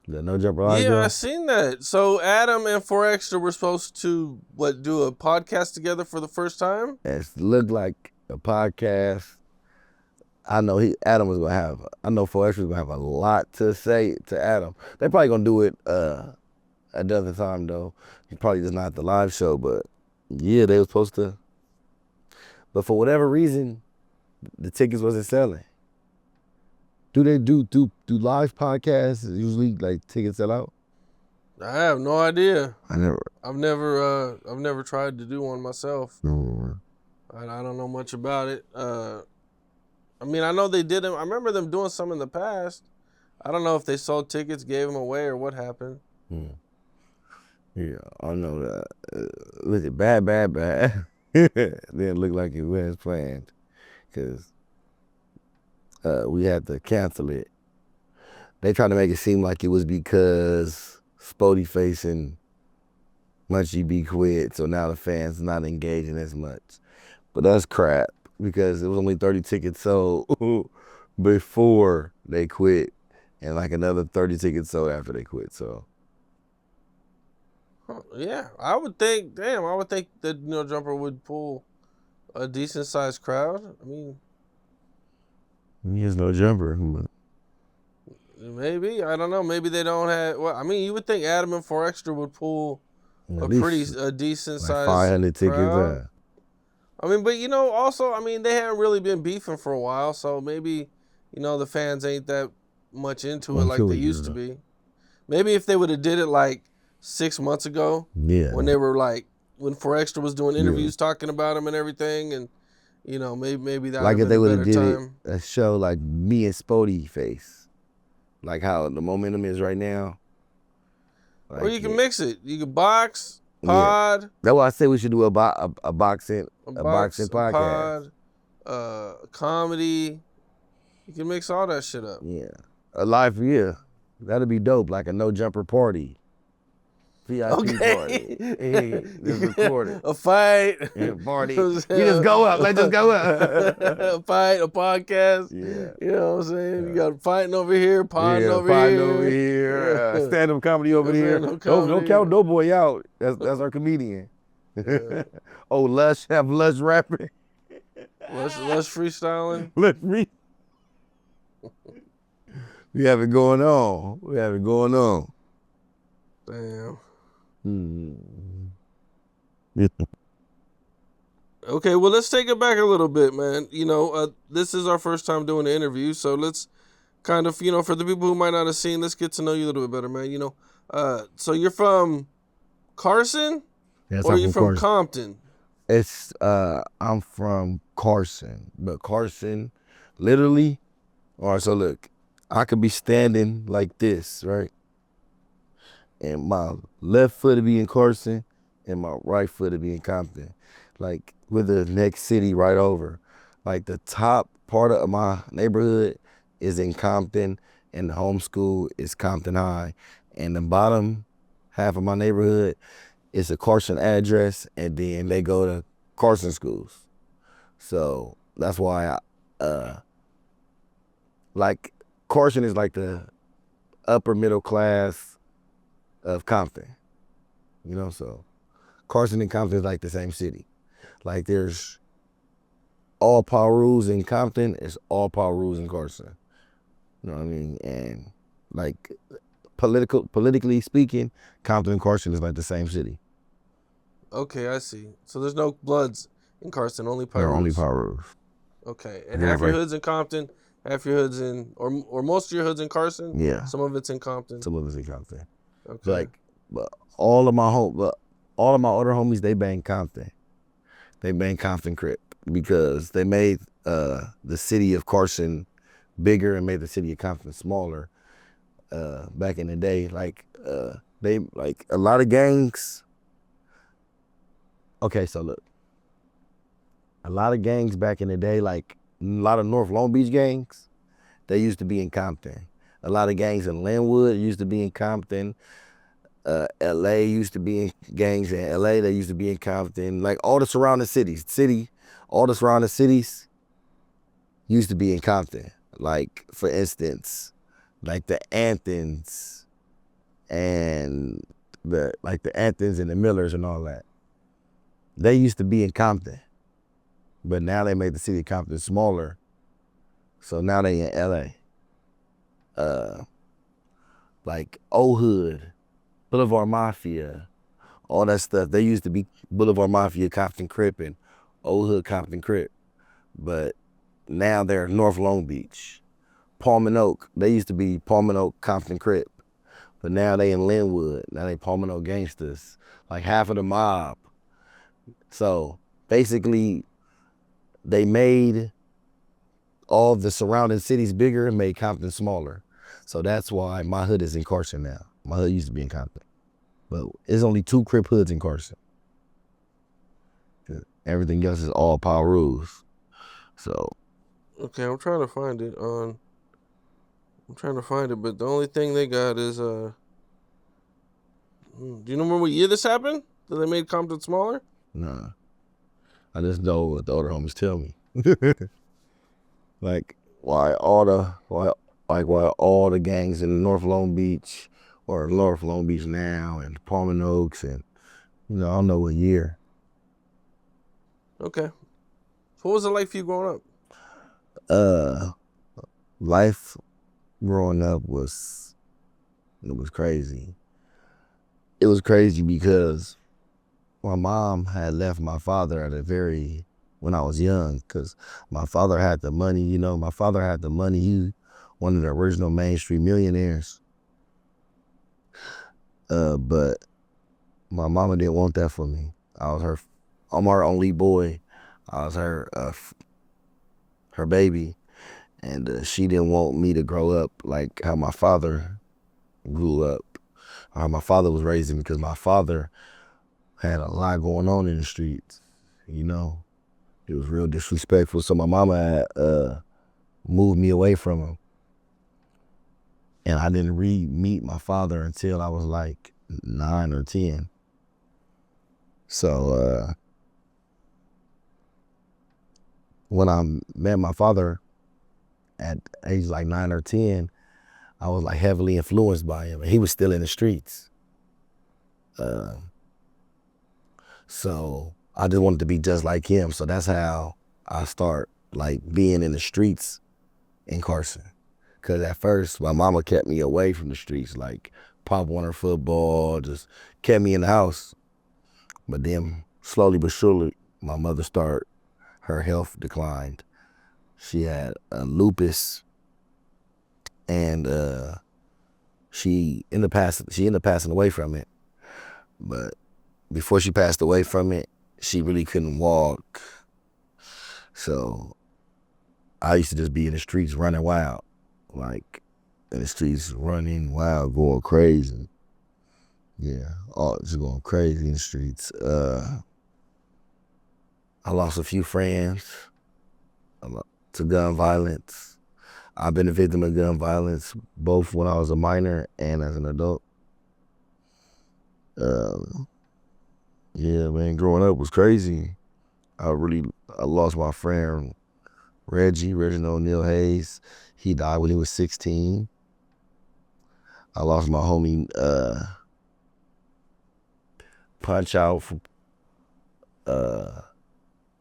The No Jumper live show. Yeah, I seen that. So Adam and 4Extra were supposed to do a podcast together for the first time. It looked like a podcast. I know Adam was gonna have. I know 4Extra was gonna have a lot to say to Adam. They probably gonna do it another time though. Probably just not the live show, but yeah, they were supposed to. But for whatever reason, the tickets wasn't selling. Do they do live podcasts usually like tickets sell out? I have no idea. I've never tried to do one myself. No. I don't know much about it. I mean, I know they did them. I remember them doing some in the past. I don't know if they sold tickets, gave them away, or what happened. Yeah, I know that. Was it bad? Didn't look like it was planned because we had to cancel it. They tried to make it seem like it was because Spody Face and Munchie B quit, so now the fans not engaging as much. But that's crap because it was only 30 tickets sold before they quit, and like another 30 tickets sold after they quit. So. Yeah, I would think that No Jumper would pull a decent sized crowd. I mean, he is No Jumper. Maybe, I don't know. Maybe they don't have. Well, I mean, you would think Adam and 4Extra would pull a decent like sized 500 crowd. tickets. I mean, but also, I mean, they haven't really been beefing for a while, so maybe, the fans ain't that much into it like they used to be. Maybe if they would have did it like 6 months ago, when they were like, when 4Extra was doing interviews talking about him and everything, and maybe that like if they would have did time. a show like me and Spody Face, like how the momentum is right now. Like, or you can mix it. You can box, pod. Yeah. That's why I say we should do a boxing podcast. Comedy. You can mix all that shit up. Yeah, a live that'd be dope. Like a No Jumper party. VIP party. Hey, just recorded. A fight. Yeah, party. You just go up. Let's just go up. A fight, a podcast. Yeah. You know what I'm saying? Yeah. You got fighting over here, podding over here. Stand-up comedy over here. Don't count no boy out. That's our comedian. Yeah. Oh, Lush rapping. Lush freestyling. We have it going on. Damn. Yeah. Okay, well, let's take it back a little bit, man. This is our first time doing an interview, so let's kind of, for the people who might not have seen, let's get to know you a little bit better, man. So you're from Carson? Yes, or I'm you're from Compton? It's, I'm from Carson, but Carson, literally, all right, so look, I could be standing like this, right? And my left foot would be in Carson, and my right foot would be in Compton. Like, with the next city right over. Like, the top part of my neighborhood is in Compton, and the home school is Compton High. And the bottom half of my neighborhood is a Carson address, and then they go to Carson schools. So that's why like, Carson is like the upper middle class of Compton, so Carson and Compton is like the same city. Like, there's all power rules in Compton, it's all power rules in Carson. You know what I mean? And like politically speaking, Compton and Carson is like the same city. Okay, I see. So there's no Bloods in Carson, only Pyrus. They're only Pyrus. Okay, and half your hood's in Compton, half your hood's in, or most of your hood's in Carson. Yeah. Some of it's in Compton. Some of it's in Compton. Okay. Like, but all of my older homies, they bang Compton. They bang Compton Crip because they made the city of Carson bigger and made the city of Compton smaller. Back in the day, they like a lot of gangs. Okay, so look, a lot of gangs back in the day, like a lot of North Long Beach gangs, they used to be in Compton. A lot of gangs in Linwood used to be in Compton. LA used to be in gangs in LA. They used to be in Compton. Like all the surrounding cities, all the surrounding cities used to be in Compton. Like for instance, like the Anthons and the Anthons and the Millers and all that. They used to be in Compton, but now they made the city of Compton smaller. So now they in LA. Like Old Hood, Boulevard Mafia, all that stuff. They used to be Boulevard Mafia, Compton Crip, and Old Hood Compton Crip. But now they're North Long Beach. Palm and Oak, they used to be Palm and Oak, Compton Crip. But now they in Linwood. Now they Palm and Oak gangsters. Like half of the mob. So basically, they made all the surrounding cities bigger and made Compton smaller. So that's why my hood is in Carson now. My hood used to be in Compton. But there's only 2 Crip hoods in Carson. Everything else is all power rules. So. Okay, I'm trying to find it, but the only thing they got is, do you remember what year this happened? That they made Compton smaller? Nah. I just know what the older homies tell me. Like why all the gangs in North Long Beach or North Long Beach now and Palm and Oaks and I don't know what year. Okay. So what was it like for you growing up? Life growing up was crazy. It was crazy because my mom had left my father when I was young, because my father had the money, my father had the money. He one of the original Main Street millionaires. But my mama didn't want that for me. I'm her only boy. I was her baby. And she didn't want me to grow up like how my father grew up, or how my father was raising me, because my father had a lot going on in the streets, It was real disrespectful. So my mama had moved me away from him. And I didn't meet my father until I was like 9 or 10. So when I met my father at age like 9 or 10, I was like heavily influenced by him. And he was still in the streets. So I just wanted to be just like him. So that's how I start like being in the streets in Carson. Cause at first my mama kept me away from the streets, like Pop Warner football, just kept me in the house. But then slowly but surely, my mother her health declined. She had lupus, and she ended up passing away from it. But before she passed away from it, she really couldn't walk. So I used to just be in the streets running wild, like in the streets running wild, going crazy. Yeah, just going crazy in the streets. I lost a few friends to gun violence. I've been a victim of gun violence, both when I was a minor and as an adult. Yeah, man, growing up was crazy. I lost my friend Reginald O'Neal Hayes. He died when he was 16. I lost my homie Punch Out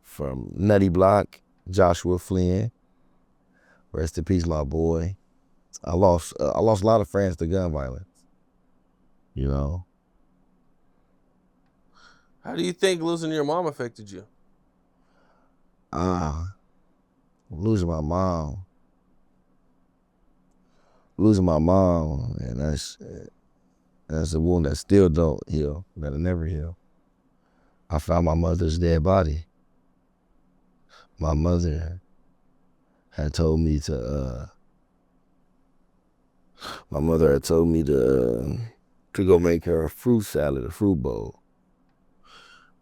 from Nutty Block, Joshua Flynn. Rest in peace, my boy. I lost a lot of friends to gun violence. you know. How do you think losing your mom affected you? Losing my mom. Losing my mom, and that's a wound that still don't heal, that'll never heal. I found my mother's dead body. My mother had told me to go make her a fruit salad, a fruit bowl.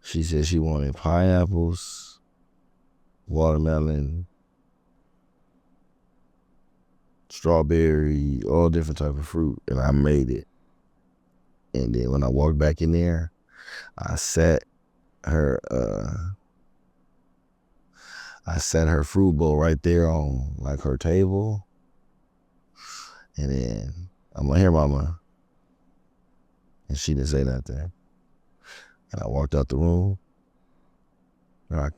She said she wanted pineapples, watermelon, strawberry, all different type of fruit, and I made it. And then when I walked back in there, I set her fruit bowl right there on like her table. And then I'm like, "Here, mama." And she didn't say nothing. And I walked out the room. And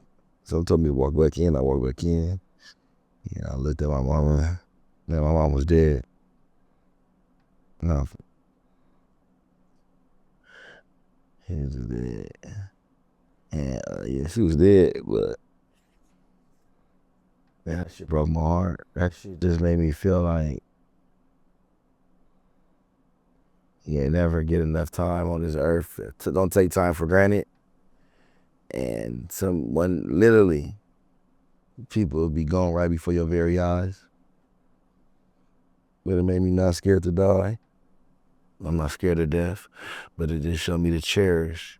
someone told me to walk back in. I walked back in. I looked at my mama. And my mom was dead. No. She was dead. And yeah, she was dead, but man, that shit broke my heart. That shit just made me feel like you never get enough time on this earth. Don't take time for granted. And literally, people will be gone right before your very eyes. But it made me not scared to die. I'm not scared of death, but it just showed me to cherish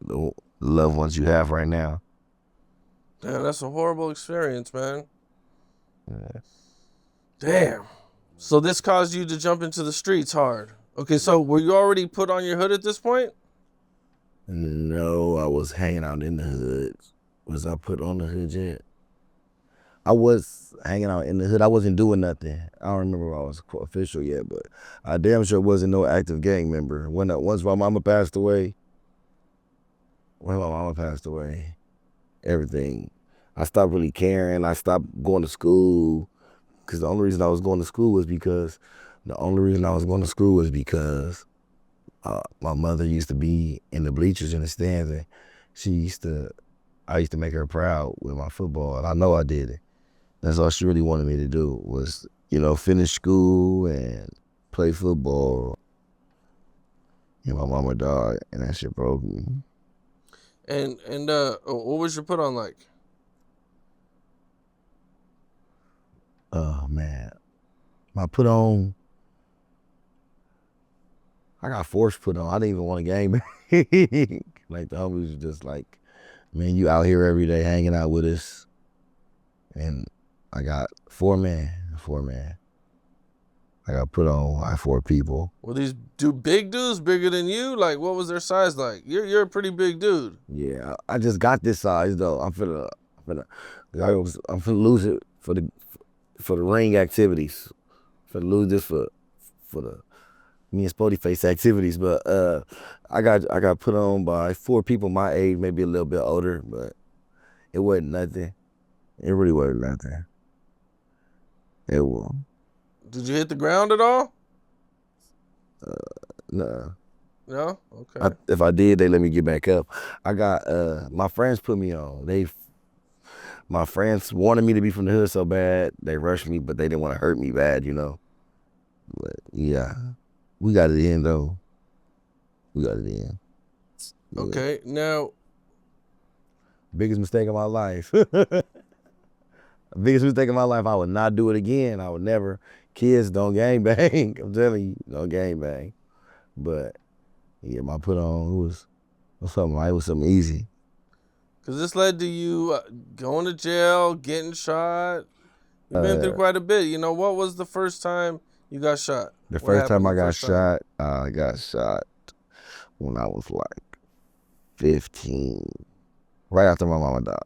the loved ones you have right now. Damn, that's a horrible experience, man. Yeah. Damn. So this caused you to jump into the streets hard. Okay, so were you already put on your hood at this point? No, I was hanging out in the hood. Was I put on the hood yet? I was hanging out in the hood. I wasn't doing nothing. I don't remember if I was official yet, but I damn sure wasn't no active gang member. Once my mama passed away, everything, I stopped really caring. I stopped going to school because the only reason I was going to school was because my mother used to be in the bleachers in the stands, and I used to make her proud with my football, and I know I did it. That's all she really wanted me to do was, finish school and play football. And my mama died, and that shit broke me. And what was your put on like? Oh man, my put on. I got forced put on. I didn't even want to gang bang. Like the homies was just like, "Man, you out here every day hanging out with us," and I got four man. I got put on by 4 people. Were these big dudes bigger than you? Like, what was their size like? You're a pretty big dude. Yeah, I just got this size though. I'm finna lose it for the ring activities. Finna lose this for the me and Spody Face activities. But I got put on by 4 people my age, maybe a little bit older, but it wasn't nothing. It really wasn't nothing. It was. Did you hit the ground at all? No. No? Okay. If I did, they let me get back up. I got my friends put me on. My friends wanted me to be from the hood so bad, they rushed me, but they didn't want to hurt me bad, But yeah, we got it in though. We got it in. Yeah. Okay, now. Biggest mistake of my life. Biggest mistake of my life. I would not do it again. I would never. Kids don't gang bang. I'm telling you, don't gang bang. But yeah, my put on was something easy. Because this led to you going to jail, getting shot. You've been through quite a bit. What was the first time you got shot? The first time I got shot, I got shot when I was like 15, right after my mama died.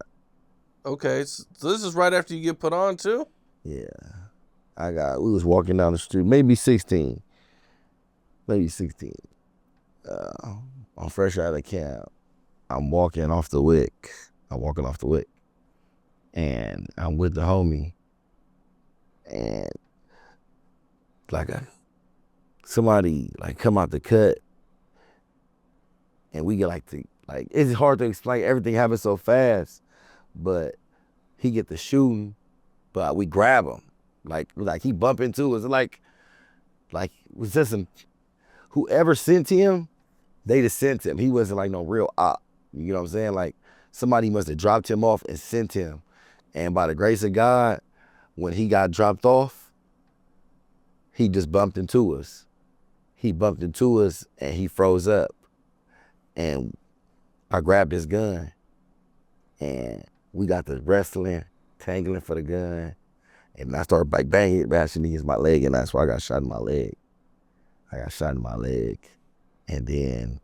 Okay, so this is right after you get put on too? Yeah. We was walking down the street, maybe 16. I'm fresh out of camp. I'm walking off the wick. And I'm with the homie. And like somebody like come out the cut, and we get like it's hard to explain. Everything happens so fast, but he get the shooting, but we grab him, like he bump into us, like was just whoever sent him, they just sent him. He wasn't like no real op. You know what I'm saying? Like somebody must have dropped him off and sent him, and by the grace of God, when he got dropped off, he just bumped into us. He bumped into us and he froze up. And I grabbed his gun and we got the wrestling, tangling for the gun. And I started like bashing against my leg, and that's why I got shot in my leg. And then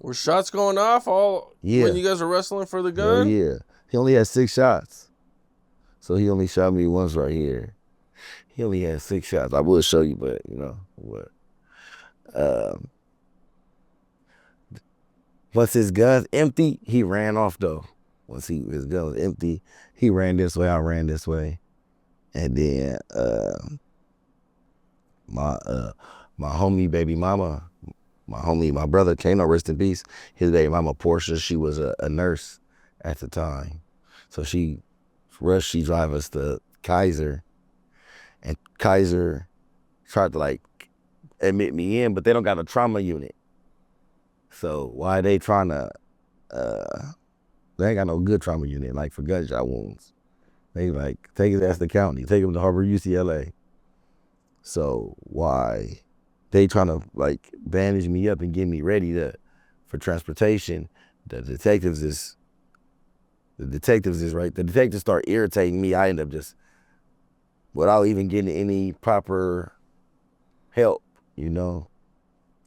were shots going off when you guys were wrestling for the gun? Yeah. He only had 6 shots. So he only shot me once right here. He only had 6 shots. I will show you, but you know what? Once his gun's empty, he ran off though. Once his gun was empty, he ran this way, I ran this way. And then my homie baby mama, my brother Kano, rest in peace, his baby mama Portia, she was a nurse at the time. So she drive us to Kaiser, and Kaiser tried to like admit me in, but they don't got a trauma unit. So why they trying to, they ain't got no good trauma unit, like for gunshot wounds. They like, take his ass to county, take him to Harvard, UCLA. So why they trying to like bandage me up and get me ready for transportation? The detectives start irritating me. I end up just, without even getting any proper help, you know.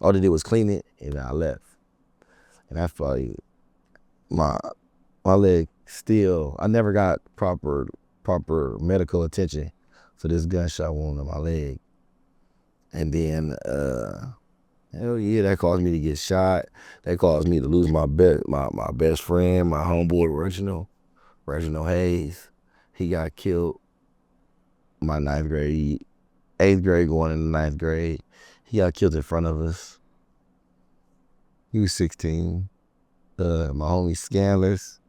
All they did was clean it and I left. And that's probably my leg still, I never got proper medical attention for this gunshot wound on my leg. And then, hell yeah, that caused me to get shot. That caused me to lose my best friend, my homeboy Reginald Hayes. He got killed my 8th grade going into 9th grade. He got killed in front of us. He was 16. My homie Scanlers,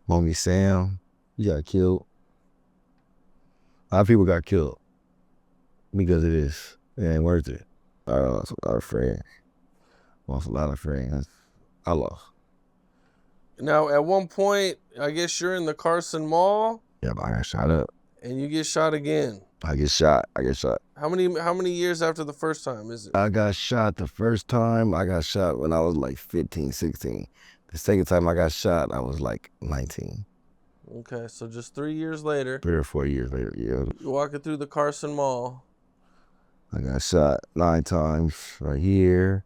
my homie Sam, he got killed. A lot of people got killed because of this. It ain't worth it. I lost a lot of friends. I lost. Now, at one point, I guess you're in the Carson Mall. Yeah, but I got shot up. And you get shot again. I get shot. How many years after the first time is it? I got shot the first time. I got shot when I was like 15, 16. The second time I got shot, I was like 19. Okay, so just 3 years later. 3 or 4 years later, yeah. You're walking through the Carson Mall. I got shot 9 times. Right here.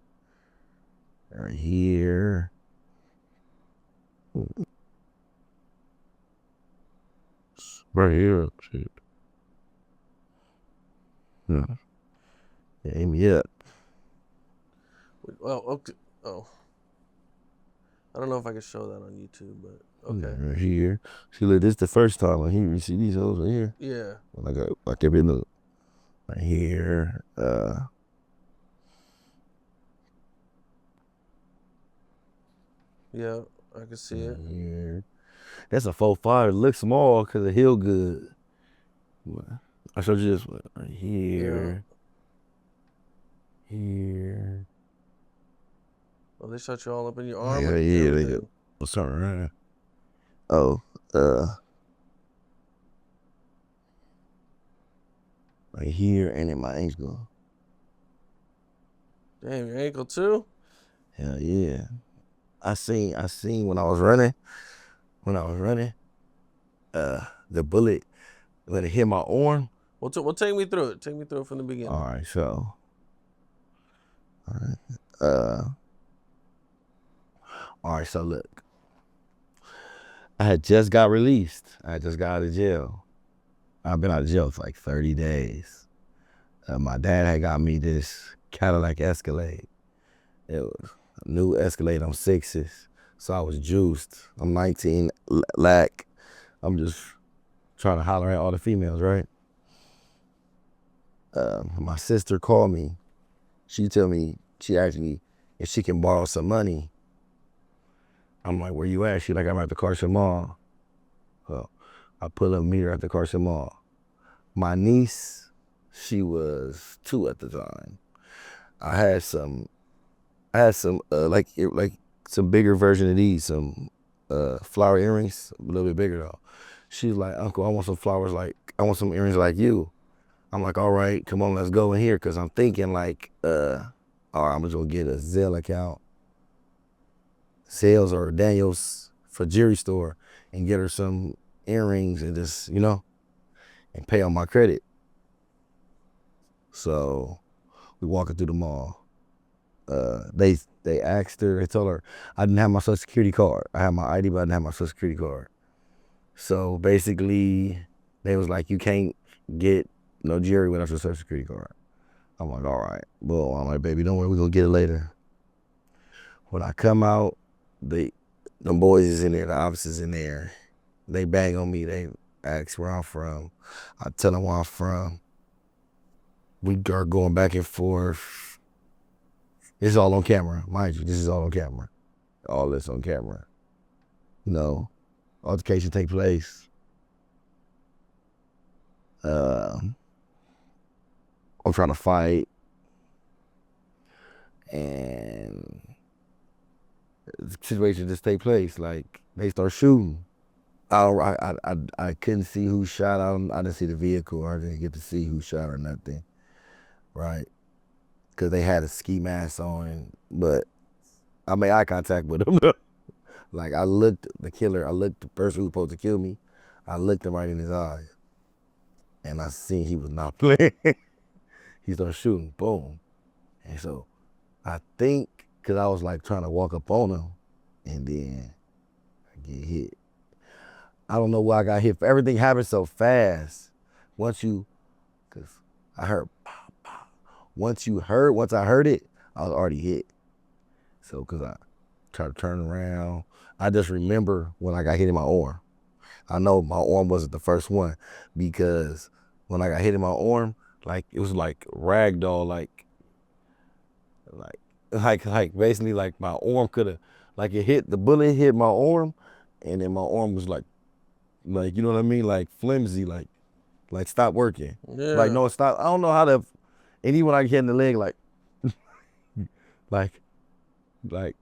Right here. Right here. Shit. Yeah. Aim me up. Well, okay. Oh. I don't know if I can show that on YouTube, but okay. Right here. See, look, this is the first time right here. You see these holes right here? Yeah. When I kept hitting up. Right here. Yeah, I can see it. Here. That's a 4.5. It looks small because it heal good. I showed you this one. Right here. Yeah. Here. Oh, they shot you all up in your arm? Yeah, they did. What's something right? Oh, right here and in my ankle. Damn, your ankle too? Hell yeah. I seen when I was running, the bullet, when it hit my arm. Well, take me through it. Take me through it from the beginning. All right, so. All right, so look. I had just got released. I just got out of jail. I've been out of jail for like 30 days. My dad had got me this Cadillac Escalade. It was a new Escalade on 6s. So I was juiced. I'm 19, lack. I'm just trying to holler at all the females, right? My sister called me she asked me if she can borrow some money. I'm like, where you at? She like, I'm at the Carson Mall. Well, I pull up, meet her at the Carson Mall. My niece, she was 2 at the time. I had some like some bigger version of these, some flower earrings, a little bit bigger though. She's like, Uncle, I want some earrings like you. I'm like, all right, come on, let's go in here, cause I'm thinking like, all right, I'm just gonna get a Zelle account, Sales or Daniels for jewelry store, and get her some earrings and just, and pay on my credit. So we walking through the mall. They asked her, they told her I didn't have my Social Security card. I had my ID, but I didn't have my Social Security card. So basically, they was like, you can't get no jewelry without your Social Security card. I'm like, all right. Well, I'm like, baby, don't worry, we're gonna get it later. When I come out, them boys is in there, the officers in there. They bang on me, they ask where I'm from. I tell them where I'm from. We are going back and forth. This is all on camera, mind you, this is all on camera. All this on camera. Altercation take place. I'm trying to fight, and the situation just take place. Like, they start shooting. I couldn't see who shot. I didn't see the vehicle. I didn't get to see who shot or nothing, right? Because they had a ski mask on, but I made eye contact with them. Like, I looked the person who was supposed to kill me, I looked him right in his eyes, and I seen he was not playing. He started shooting, boom. And so I think, because I was like trying to walk up on him, and then I get hit. I don't know why I got hit. Everything happened so fast. Because I heard pop, pop. Once I heard it, I was already hit. So, because I tried to turn around, I just remember when I got hit in my arm. I know my arm wasn't the first one, because when I got hit in my arm, like, it was like ragdoll, like basically like my arm could have, like, the bullet hit my arm, and then my arm was like, you know what I mean? Like flimsy, like stop working. Yeah. Like, no, stop. I don't know how to, and even when I get in the leg, like, like,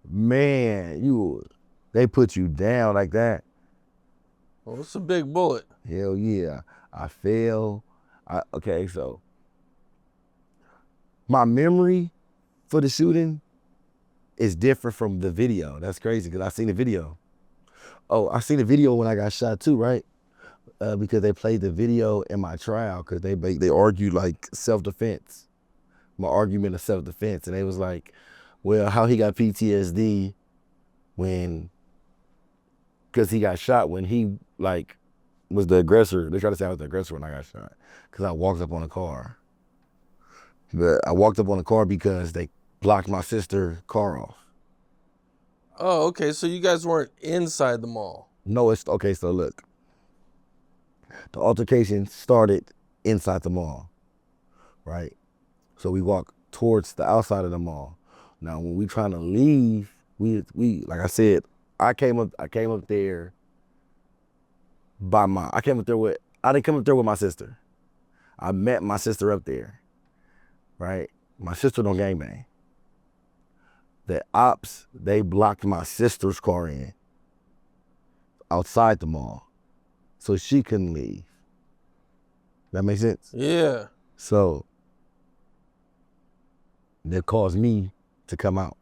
man, they put you down like that. Well, it's a big bullet. Hell yeah. I fell. Okay, so my memory for the shooting is different from the video. That's crazy, because I seen the video. Oh, I seen the video when I got shot too, right? Because they played the video in my trial, because they argued like self-defense. My argument of self-defense. And they was like, well, how he got PTSD because he got shot when he like was the aggressor. They tried to say I was the aggressor when I got shot, because I walked up on a car. But I walked up on a car because they blocked my sister's car off. Oh, okay. So you guys weren't inside the mall. No, it's okay. So look, the altercation started inside the mall, right? So we walk towards the outside of the mall. Now, when we trying to leave, we like I said, I came up there I didn't come up there with my sister. I met my sister up there, right? My sister don't gangbang. The ops, they blocked my sister's car in outside the mall, so she couldn't leave. That makes sense? Yeah. So they caused me to come out.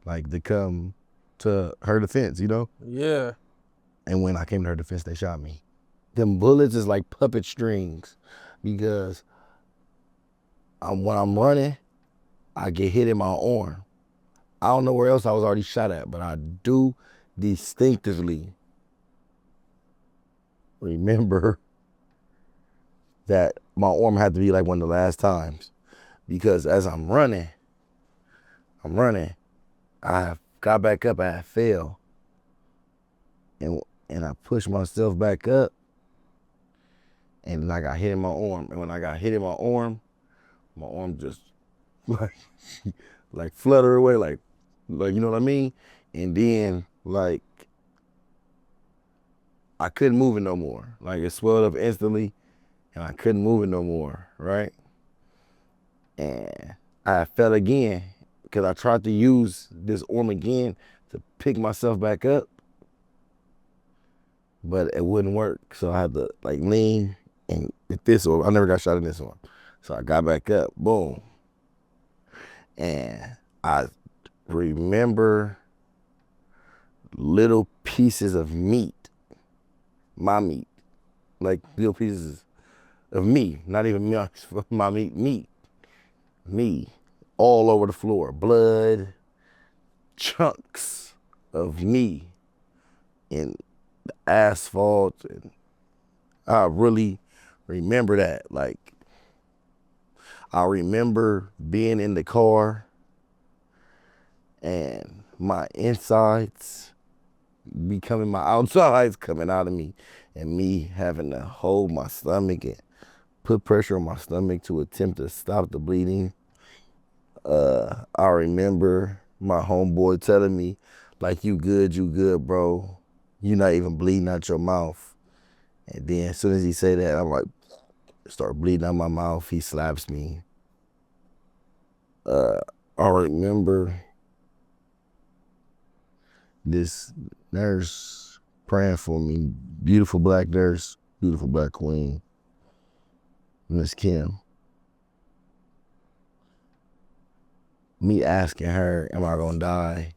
Like, to come to her defense, Yeah. And when I came to her defense, they shot me. Them bullets is like puppet strings, because when I'm running, I get hit in my arm. I don't know where else I was already shot at, but I do distinctively remember that my arm had to be like one of the last times, because as I'm running, I got back up, I fell, and I pushed myself back up, and I got hit in my arm. And when I got hit in my arm, my arm just like flutter away, like you know what I mean? And then like I couldn't move it no more. Like it swelled up instantly and I couldn't move it no more, right? And I fell again because I tried to use this arm again to pick myself back up, but it wouldn't work. So I had to like lean and with this arm, I never got shot in this arm. So I got back up, boom. And I remember little pieces of meat, my meat, like little pieces of me, not even my meat, me, all over the floor, blood, chunks of me in the asphalt, and I really remember that. Like, I remember being in the car and my insides becoming my outsides coming out of me, and me having to hold my stomach and put pressure on my stomach to attempt to stop the bleeding. I remember my homeboy telling me, like, you good, bro. You not even bleeding out your mouth. And then as soon as he say that, I'm like, start bleeding out my mouth. He slaps me. I remember this nurse praying for me, beautiful black nurse, beautiful black queen, Miss Kim. Me asking her, am I gonna die?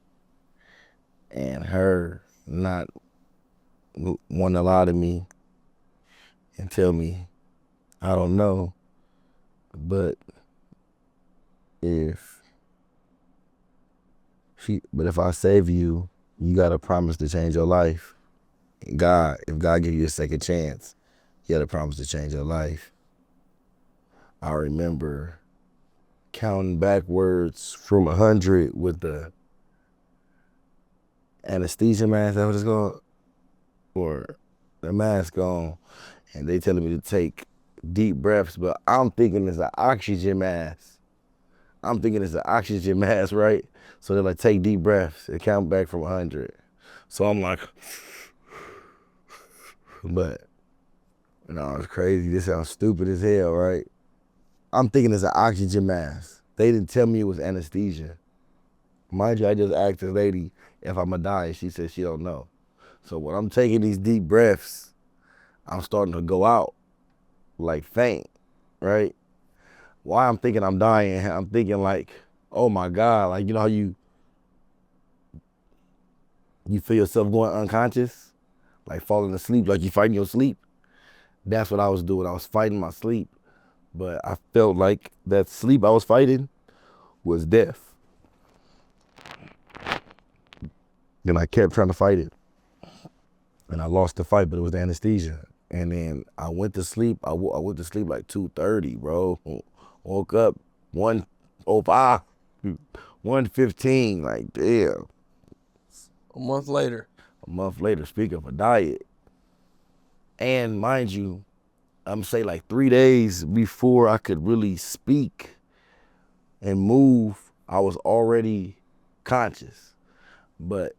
And her not wanting to lie to me and tell me, I don't know, but if I save you, you gotta promise to change your life. And if God give you a second chance, you gotta promise to change your life. I remember counting backwards from 100 with the anesthesia mask that was going, or the mask on, and they telling me to take deep breaths, but I'm thinking it's an oxygen mask. Right? So they're like, take deep breaths and count back from 100. So I'm like, but, you know, it's crazy. This sounds stupid as hell, right? I'm thinking it's an oxygen mask. They didn't tell me it was anesthesia. Mind you, I just asked the lady if I'm gonna die, and she said she don't know. So when I'm taking these deep breaths, I'm starting to go out, like faint, right? Why I'm thinking I'm dying, I'm thinking like, oh my God, like, you know how you feel yourself going unconscious? Like falling asleep, like you fighting your sleep? That's what I was doing. I was fighting my sleep. But I felt like that sleep I was fighting was death. And I kept trying to fight it. And I lost the fight, but it was the anesthesia. And then I went to sleep. I went to sleep like 2:30, bro. Woke up 1:05, 1:15, like damn. A month later, speaking of a diet. And mind you, I'm say like 3 days before I could really speak and move, I was already conscious. But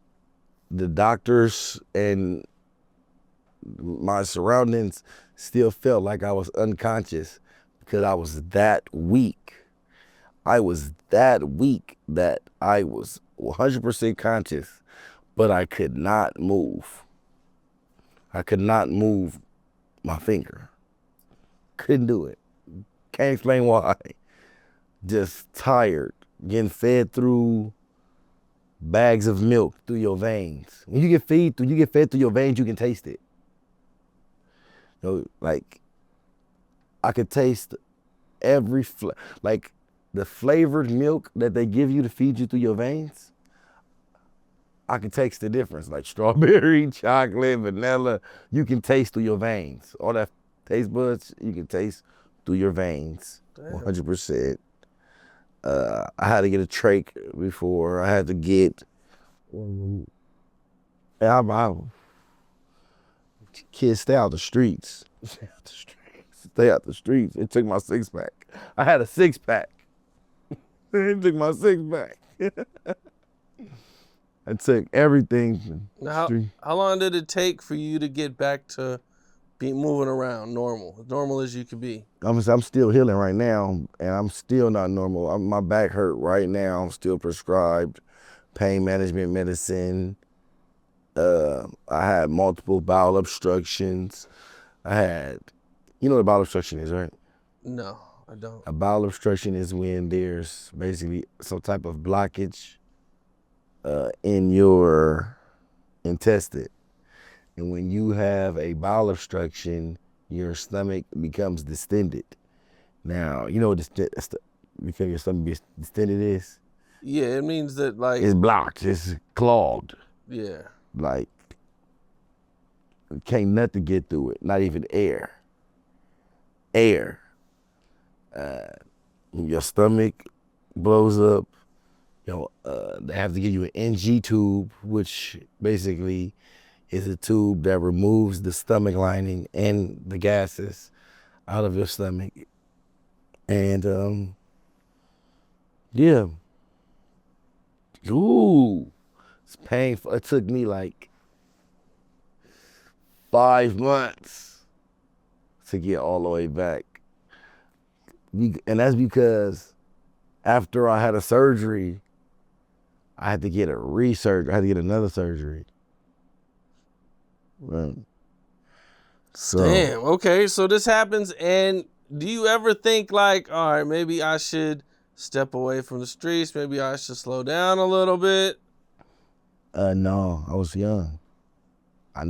the doctors and my surroundings still felt like I was unconscious because I was that weak. I was that weak that I was 100% conscious, but I could not move. I could not move my finger. Couldn't do it. Can't explain why. Just tired, getting fed through bags of milk through your veins. When you get fed through your veins, you can taste it. You know, like I could taste every like the flavored milk that they give you to feed you through your veins. I can taste the difference, like strawberry, chocolate, vanilla. You can taste through your veins. All that taste buds, you can taste through your veins, 100%. I had to get a trach before. I had to get. Kids, stay out the streets. Stay out the streets. It took my 6-pack. I had a 6-pack. He took my 6-pack. I took everything. Now, how long did it take for you to get back to be moving around normal as you could be? I'm still healing right now, and I'm still not normal. My back hurt right now. I'm still prescribed pain management medicine. I had multiple bowel obstructions. You know what a bowel obstruction is, right? No, I don't. A bowel obstruction is when there's basically some type of blockage in your intestine. And when you have a bowel obstruction, your stomach becomes distended. Now, you know what because your stomach distended is? Yeah, it means that like It's blocked. It's clogged. Yeah. Like, can't nothing get through it. Not even air. Your stomach blows up. They have to give you an NG tube, which basically is a tube that removes the stomach lining and the gases out of your stomach. And yeah. Ooh, it's painful. It took me like 5 months to get all the way back. And that's because after I had a surgery, I had to get I had to get another surgery. Right. So, damn, okay, so this happens, and do you ever think like, all right, maybe I should step away from the streets, maybe I should slow down a little bit? No, I was young. I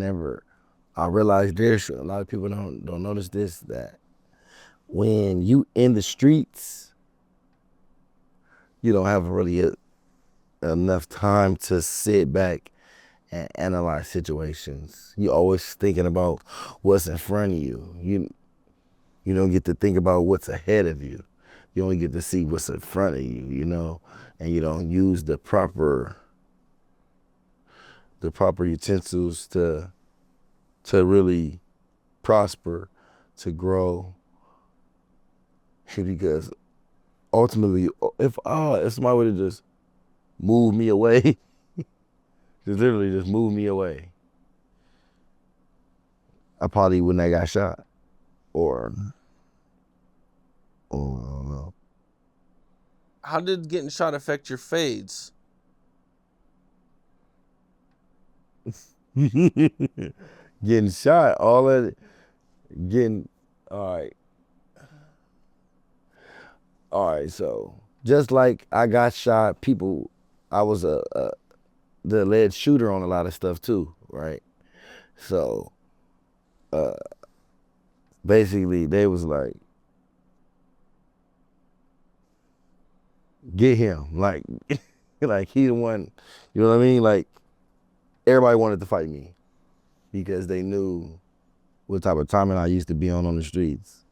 realized this, a lot of people don't notice this, that when you in the streets, you don't have really enough time to sit back and analyze situations. You're always thinking about what's in front of you. You don't get to think about what's ahead of you. You only get to see what's in front of you, and you don't use the proper utensils to really prosper, to grow. Because ultimately, if somebody would have just moved me away, just literally just moved me away, I probably wouldn't have got shot. Or I don't know. How did getting shot affect your fades? Getting shot, all that, all right, so just like I got shot, I was the alleged shooter on a lot of stuff too, right? So basically they was like, get him, like like he the one, you know what I mean? Like, everybody wanted to fight me because they knew what type of timing I used to be on the streets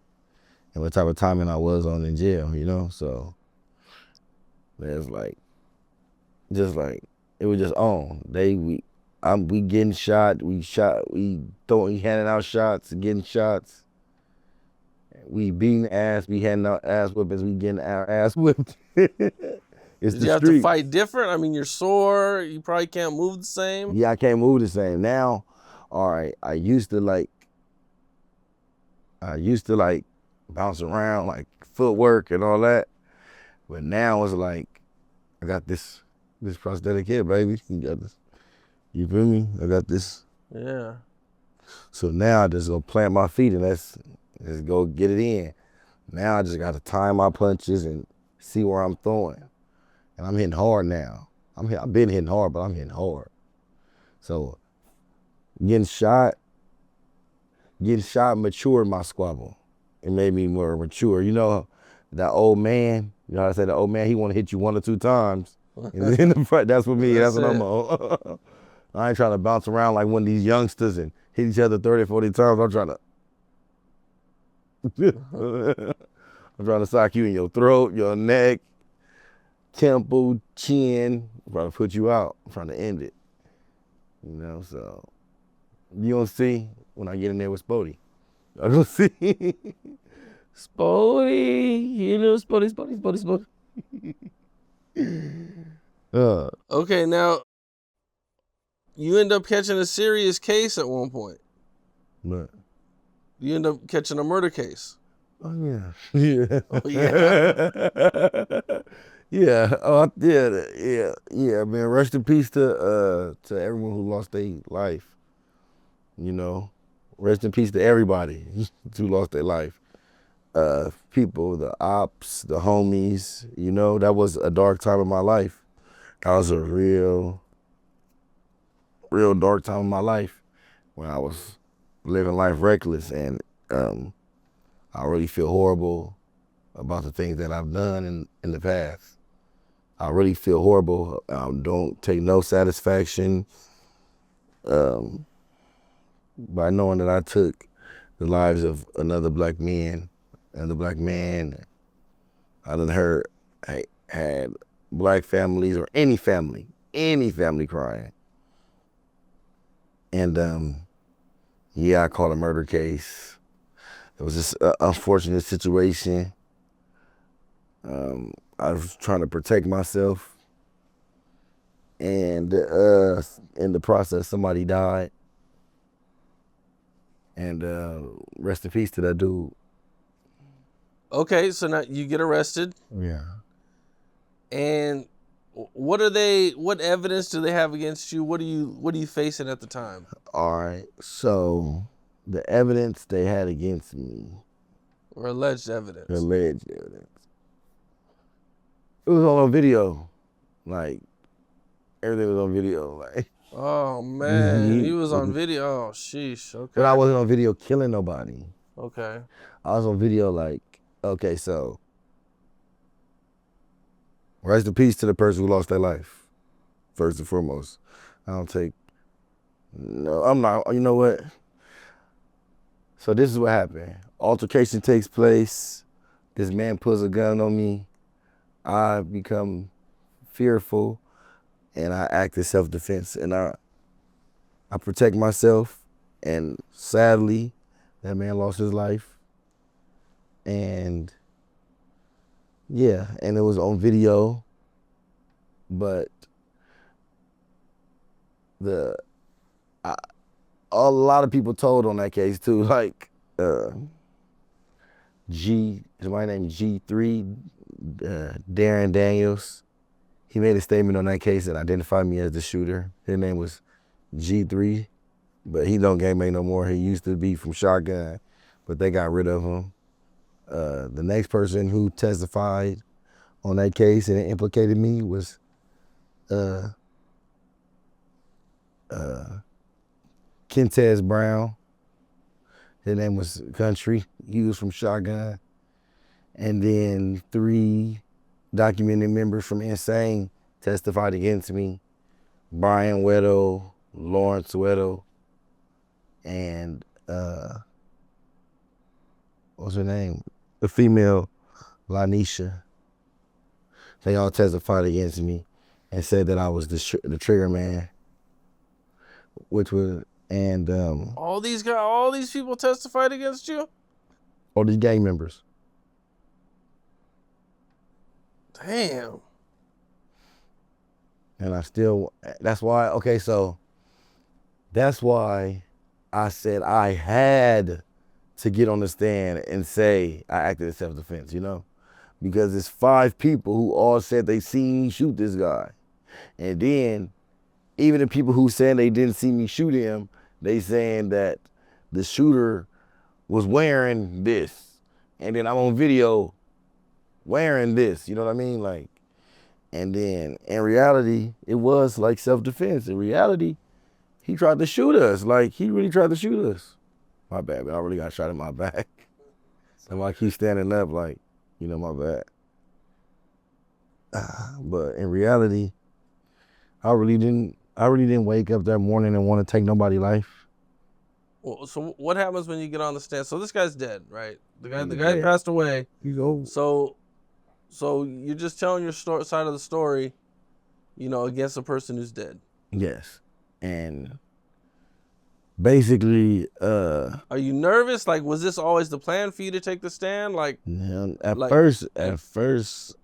and what type of timing I was on in jail, So there's like, just like, it was just on. We getting shot, we handing out shots, getting shots. We beating ass, we handing out ass whippings, we getting our ass whipped. Did you have to fight different? I mean, you're sore, you probably can't move the same. Yeah, I can't move the same. Now, all right, I used to like bounce around, like footwork and all that. But now it's like, I got this prosthetic here, baby. You got this. You feel me? I got this. Yeah. So now I just go plant my feet and let's go get it in. Now I just got to time my punches and see where I'm throwing. And I'm hitting hard now. I've been hitting hard, but I'm hitting hard. So getting shot matured my squabble. It made me more mature. That old man, how I say, the old man, he want to hit you 1 or 2 times. And in the front, that's what me, that's what I'm on. I ain't trying to bounce around like one of these youngsters and hit each other 30, 40 times. I'm trying to sock you in your throat, your neck, temple, chin. I'm trying to put you out. I'm trying to end it. So you don't see when I get in there with Spody. I don't see. Spody, you know, Spody. Okay, now you end up catching a serious case at one point. But You end up catching a murder case. oh yeah, yeah, Oh yeah. yeah. Oh yeah. Man, rest in peace to everyone who lost their life. You know, rest in peace to everybody who lost their life. People, the ops, the homies. You know, that was a dark time in my life. That was a real dark time in my life when I was living life reckless, and I really feel horrible about the things that I've done in the past. I really feel horrible. I don't take no satisfaction by knowing that I took the lives of another black man. And the black man, I done heard, had black families or any family crying. And yeah, I caught a murder case. It was just an unfortunate situation. I was trying to protect myself, and in the process, somebody died. And rest in peace to that dude. Okay, so now you get arrested. Yeah. And what evidence do they have against you? What are you facing at the time? All right. So the evidence they had against me, Or alleged evidence? alleged evidence, it was all on video. Like everything was on video. Like, Oh man, he was on video. Oh sheesh. Okay. but I wasn't on video killing nobody. Okay. I was on video like, okay, so rest in peace to the person who lost their life, first and foremost. I'm not, you know what? So this is what happened. Altercation takes place. This man puts a gun on me. I become fearful, and I act in self-defense, and I protect myself, and sadly, that man lost his life. And yeah, and it was on video, but a lot of people told on that case too, like my name G3, Darren Daniels. He made a statement on that case and identified me as the shooter. His name was G3, but he don't gang bang no more. He used to be from Shotgun, but they got rid of him. The next person who testified on that case and it implicated me was Kentez Brown. His name was Country. He was from Shotgun. And then 3 documented members from Insane testified against me. Brian Weddle, Lawrence Weddle, and what's her name? The female, Lanisha. They all testified against me and said that I was the trigger man, which was, and all these people testified against you? all these gang members. Damn. And that's why I said I had to get on the stand and say I acted in self-defense, you know? Because it's 5 people who all said they seen me shoot this guy. And then, even the people who said they didn't see me shoot him, they saying that the shooter was wearing this. And then I'm on video wearing this, you know what I mean? Like, and then in reality, it was like self-defense. In reality, he tried to shoot us. Like, he really tried to shoot us. My bad, but I really got shot in my back. So I keep standing up like, you know, my bad. But in reality, I really didn't wake up that morning and want to take nobody's life. Well, so what happens when you get on the stand? So this guy's dead, right? The guy passed away. He's old. So you're just telling your side of the story, you know, against a person who's dead. Yes. And Basically, Are you nervous? Like, was this always the plan for you to take the stand? Like, at first,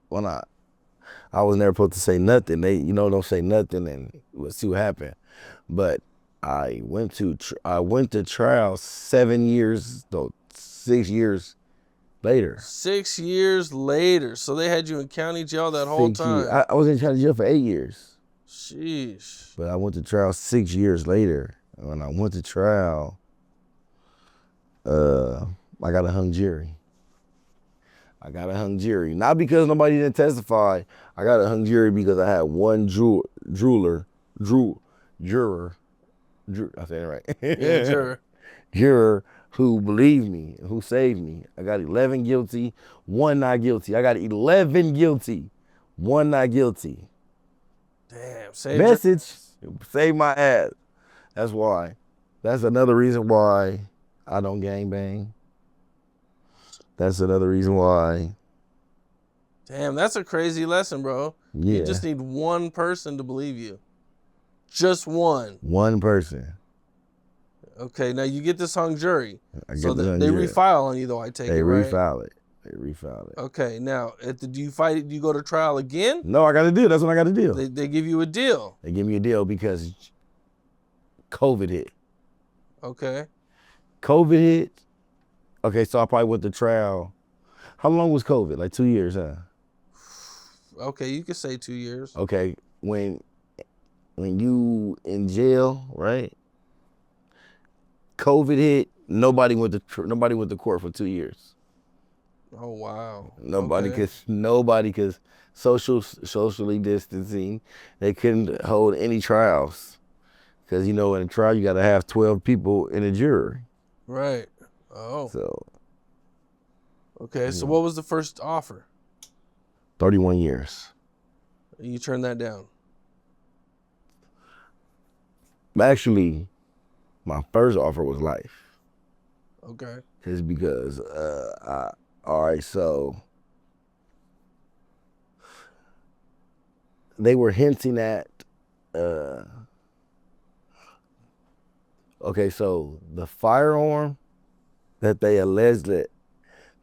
when I was never supposed to say nothing. They, don't say nothing and we'll see what happened. But I went to trial 6 years later. 6 years later. So they had you in county jail that whole time. I was in county jail for 8 years. Sheesh. But I went to trial 6 years later. When I went to trial, I got a hung jury. Not because nobody didn't testify. I got a hung jury because I had one juror. I said it right. Yeah, juror. Juror who believed me, who saved me. I got 11 guilty, 1 not guilty. I got 11 guilty, 1 not guilty. Damn. Save my ass. That's why. That's another reason why I don't gangbang. That's another reason why. Damn, that's a crazy lesson, bro. Yeah. You just need one person to believe you. Just one. One person. Okay, now you get this hung jury. They refile on you, though, I take it, right? They refile it. Okay, now, do you fight it? Do you go to trial again? No, I got a deal. That's when I got a deal. They give you a deal. They give me a deal because COVID hit. Okay. COVID hit. Okay, so I probably went to trial. How long was COVID? Like 2 years, huh? Okay, you could say 2 years. Okay, when you in jail, right? COVID hit. Nobody went to court for 2 years. Oh wow. Nobody, okay. cause socially distancing. They couldn't hold any trials, cause in a trial you got to have 12 people in a jury. Right. Oh. So. Okay, so what was the first offer? 31 years. You turned that down. Actually, my first offer was life. Okay. It's because, all right, so they were hinting at, okay, so the firearm that they alleged that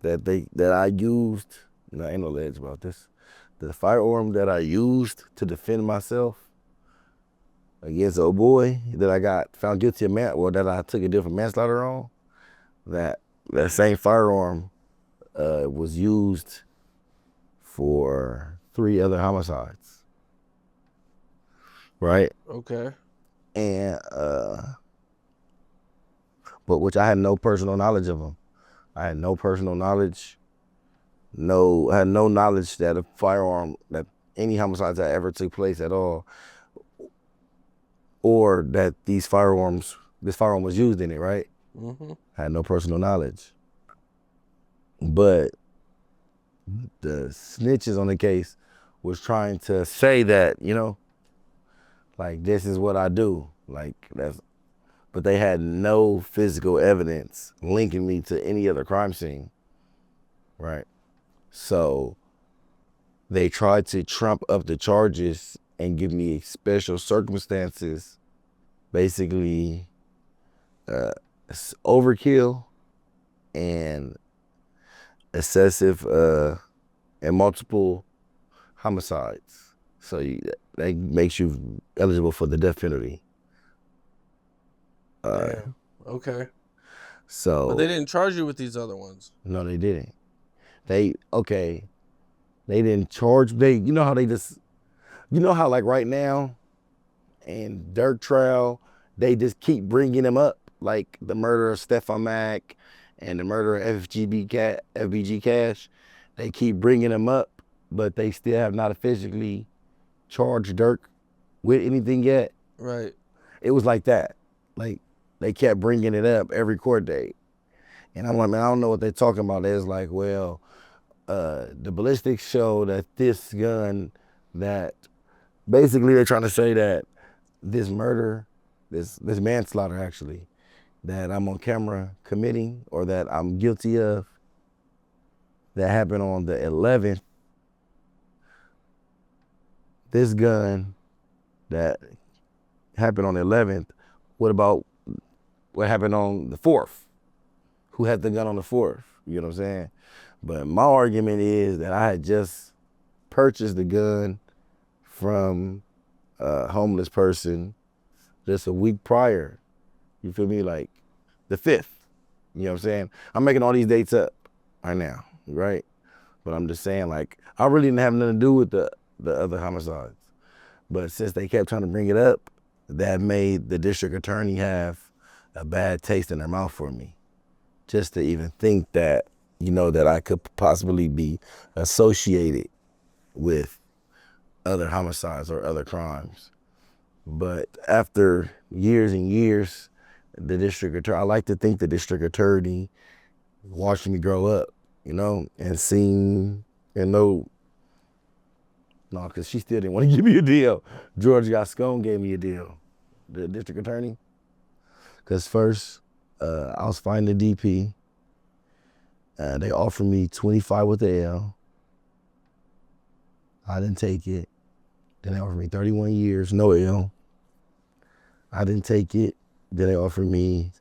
I used, I ain't no alleged about this, the firearm that I used to defend myself against old boy that I got found guilty of that I took a different manslaughter on, that same firearm was used for 3 other homicides, right? Okay. And but which I had no personal knowledge of them. I had no personal knowledge. I had no knowledge that a firearm, that any homicides that ever took place at all, or that this firearm was used in it, right? Mm-hmm. I had no personal knowledge. But the snitches on the case was trying to say that, like, this is what I do. Like, but they had no physical evidence linking me to any other crime scene, right? So they tried to trump up the charges and give me special circumstances, basically overkill and excessive and multiple homicides. So that makes you eligible for the death penalty. Damn. Okay. So. But they didn't charge you with these other ones. No, they didn't. They didn't charge. You know how like right now in Dirk trial, they just keep bringing them up, like the murder of Stefan Mack and the murder of FBG Cash. They keep bringing them up, but they still have not officially charged Dirk with anything yet. Right. It was like that. Like, they kept bringing it up every court date. And I'm like, man, I don't know what they're talking about. It's like, well, the ballistics show that this gun, that basically they're trying to say that this murder, this manslaughter actually, that I'm on camera committing or that I'm guilty of, that happened on the 11th. This gun that happened on the 11th, what about what happened on the 4th. Who had the gun on the 4th? You know what I'm saying? But my argument is that I had just purchased the gun from a homeless person just a week prior. You feel me? Like the 5th. You know what I'm saying? I'm making all these dates up right now, right? But I'm just saying, like, I really didn't have nothing to do with the other homicides. But since they kept trying to bring it up, that made the district attorney have a bad taste in their mouth for me. Just to even think that, you know, that I could possibly be associated with other homicides or other crimes. But after years and years, the district attorney, I like to think the district attorney watched me grow up, you know, and seen and know, no, because she still didn't want to give me a deal. George Gascon gave me a deal, the district attorney. Because first, I was fighting the DP. They offered me 25 with the L. I didn't take it. Then they offered me 31 years, no L. I didn't take it. Then they offered me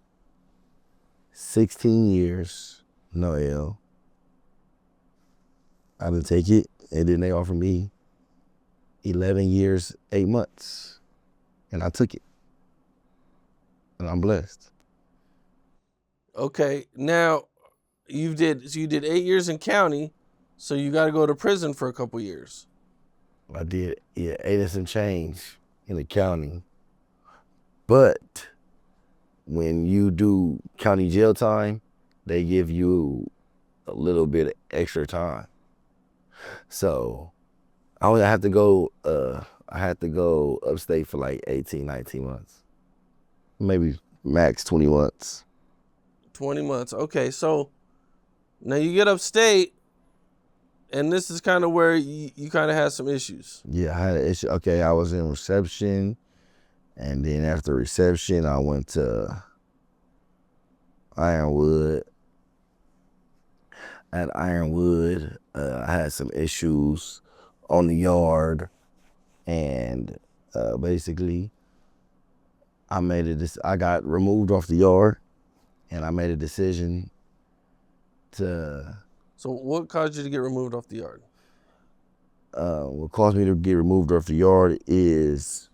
16 years, no L. I didn't take it. And then they offered me 11 years, 8 months. And I took it. And I'm blessed. Okay, now you did 8 years in county, so you got to go to prison for a couple years. I did, 8 and some change in the county. But when you do county jail time, they give you a little bit of extra time. So I had to go upstate for like 18, 19 months. Maybe max 20 months. 20 months. Okay, so now you get upstate, and this is kind of where you kind of had some issues. Yeah, I had an issue. Okay, I was in reception, and then after reception, I went to Ironwood. At Ironwood, I had some issues on the yard, and basically, I got removed off the yard, and I made a decision to. So what caused you to get removed off the yard? What caused me to get removed off the yard is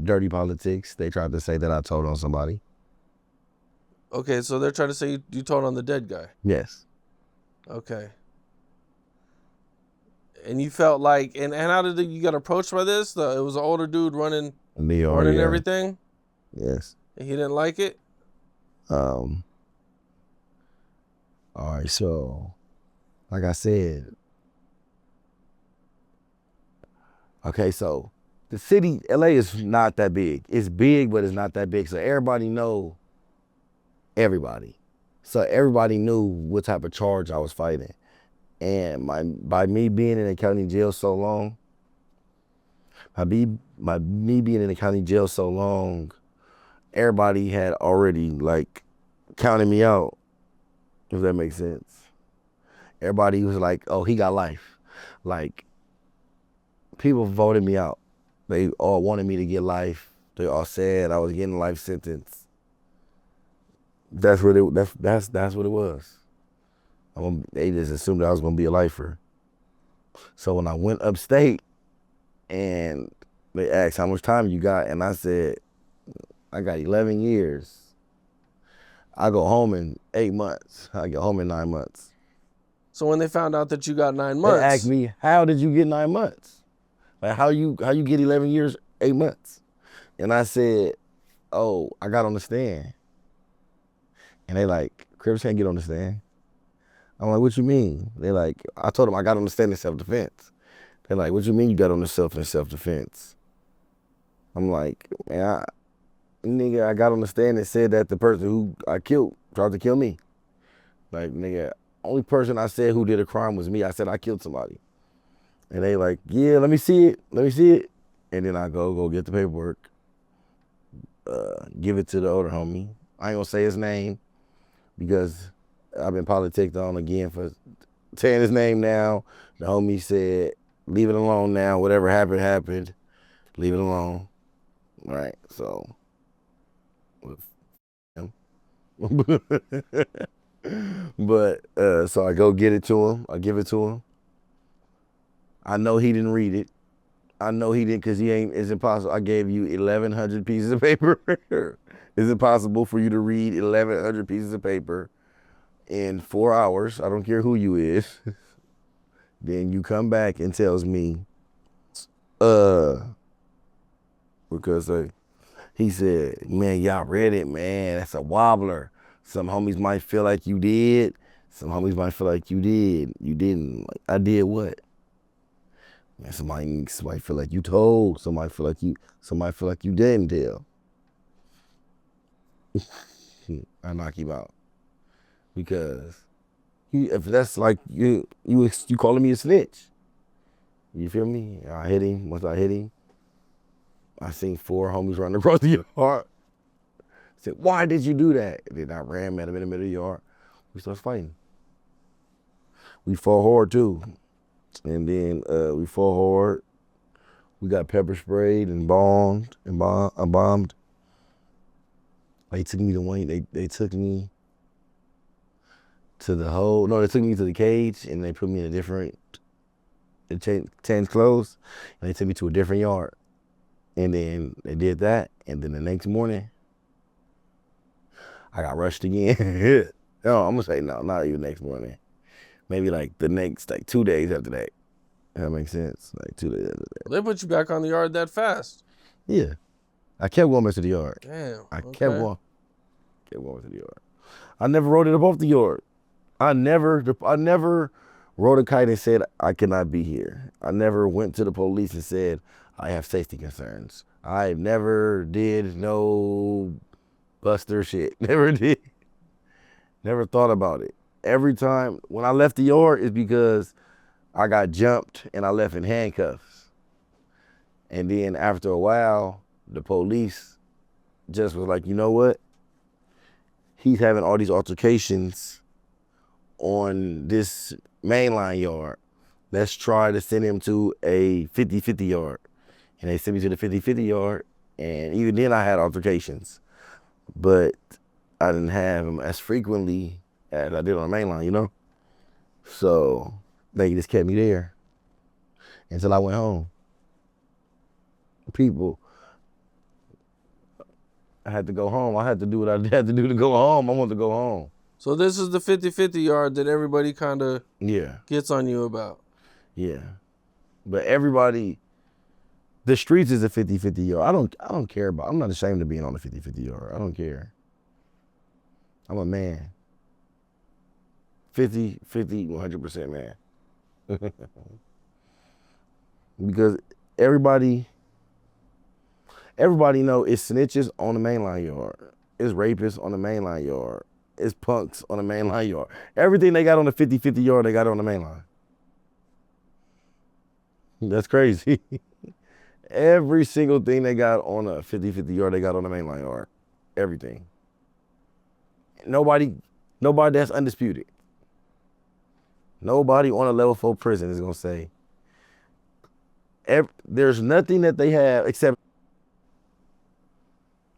dirty politics. They tried to say that I told on somebody. Okay, so they're trying to say you told on the dead guy. Yes. Okay. And you felt like, and how did you get approached by this? It was an older dude running everything? Yes. And he didn't like it? All right, so like I said, okay, so the city, LA is not that big. It's big, but it's not that big. So everybody know everybody. So everybody knew what type of charge I was fighting. And by me being in the county jail so long, me being in the county jail so long, everybody had already like counted me out, if that makes sense. Everybody was like, oh, he got life. Like, people voted me out. They all wanted me to get life. They all said I was getting a life sentence. That's what it was. They just assumed that I was gonna be a lifer. So when I went upstate and they asked how much time you got, and I said, I got 11 years. I go home in 8 months. I get home in 9 months. So when they found out that you got 9 months, they asked me, how did you get 9 months? Like how you get 11 years, 8 months? And I said, oh, I got on the stand. And they like, Crips can't get on the stand. I'm like, what you mean? They like, I told them I got on the stand in self-defense. They're like, what you mean you got on the self-defense? I'm like, man, I got on the stand and said that the person who I killed tried to kill me. Like, nigga, only person I said who did a crime was me. I said I killed somebody. And they like, yeah, let me see it. And then I go get the paperwork, give it to the older homie. I ain't gonna say his name because I've been politicked on again for saying his name now. The homie said, leave it alone now. Whatever happened, happened. Leave it alone. Right, so But so I go get it to him. I give it to him. I know he didn't read it. I know he didn't because he ain't. It's impossible. I gave you 1,100 pieces of paper. It's impossible for you to read 1,100 pieces of paper in 4 hours. I don't care who you is. Then you come back and tells me, because he said, man, y'all read it, man. That's a wobbler. Some homies might feel like you did. Some homies might feel like you did. You didn't. Like, I did what? Man, somebody feel like you told. Somebody feel like you didn't tell. I knock him out because if that's like you calling me a snitch. You feel me? I hit him. Once I hit him, I seen 4 homies running across the yard. I said, why did you do that? And then I ran at him in the middle of the yard. We started fighting. We fought hard too. And then we fought hard. We got pepper sprayed and bombed. They took me to they took me to the hole. No, they took me to the cage and they put me in a different, they changed clothes and they took me to a different yard. And then they did that. And then the next morning, I got rushed again. No, I'm gonna say no, not even next morning. Maybe like the next 2 days after that. That makes sense. Like 2 days after that. They put you back on the yard that fast? Yeah. I kept going back to the yard. Damn. I kept going to the yard. I never rode it above the yard. I never rode a kite and said I cannot be here. I never went to the police and said I have safety concerns. I never did no buster shit. Never did. Never thought about it. Every time when I left the yard is because I got jumped and I left in handcuffs. And then after a while, the police just was like, you know what? He's having all these altercations on this mainline yard. Let's try to send him to a 50-50 yard. And they sent me to the 50-50 yard. And even then I had altercations. But I didn't have them as frequently as I did on the mainline, you know? So they just kept me there until I went home. People, I had to go home. I had to do what I had to do to go home. I wanted to go home. So this is the 50-50 yard that everybody kind of gets on you about. Yeah. But everybody, the streets is a 50-50 yard. I don't care about, I'm not ashamed of being on the 50-50 yard. I don't care. I'm a man. 50, 100% man. Because everybody know it's snitches on the mainline yard. It's rapists on the mainline yard. It's punks on the mainline yard. Everything they got on the 50-50 yard, they got on the mainline. That's crazy. Every single thing they got on a 50-50 yard, they got on the mainline yard. Everything. Nobody that's undisputed. Nobody on a level 4 prison is gonna say, there's nothing that they have except,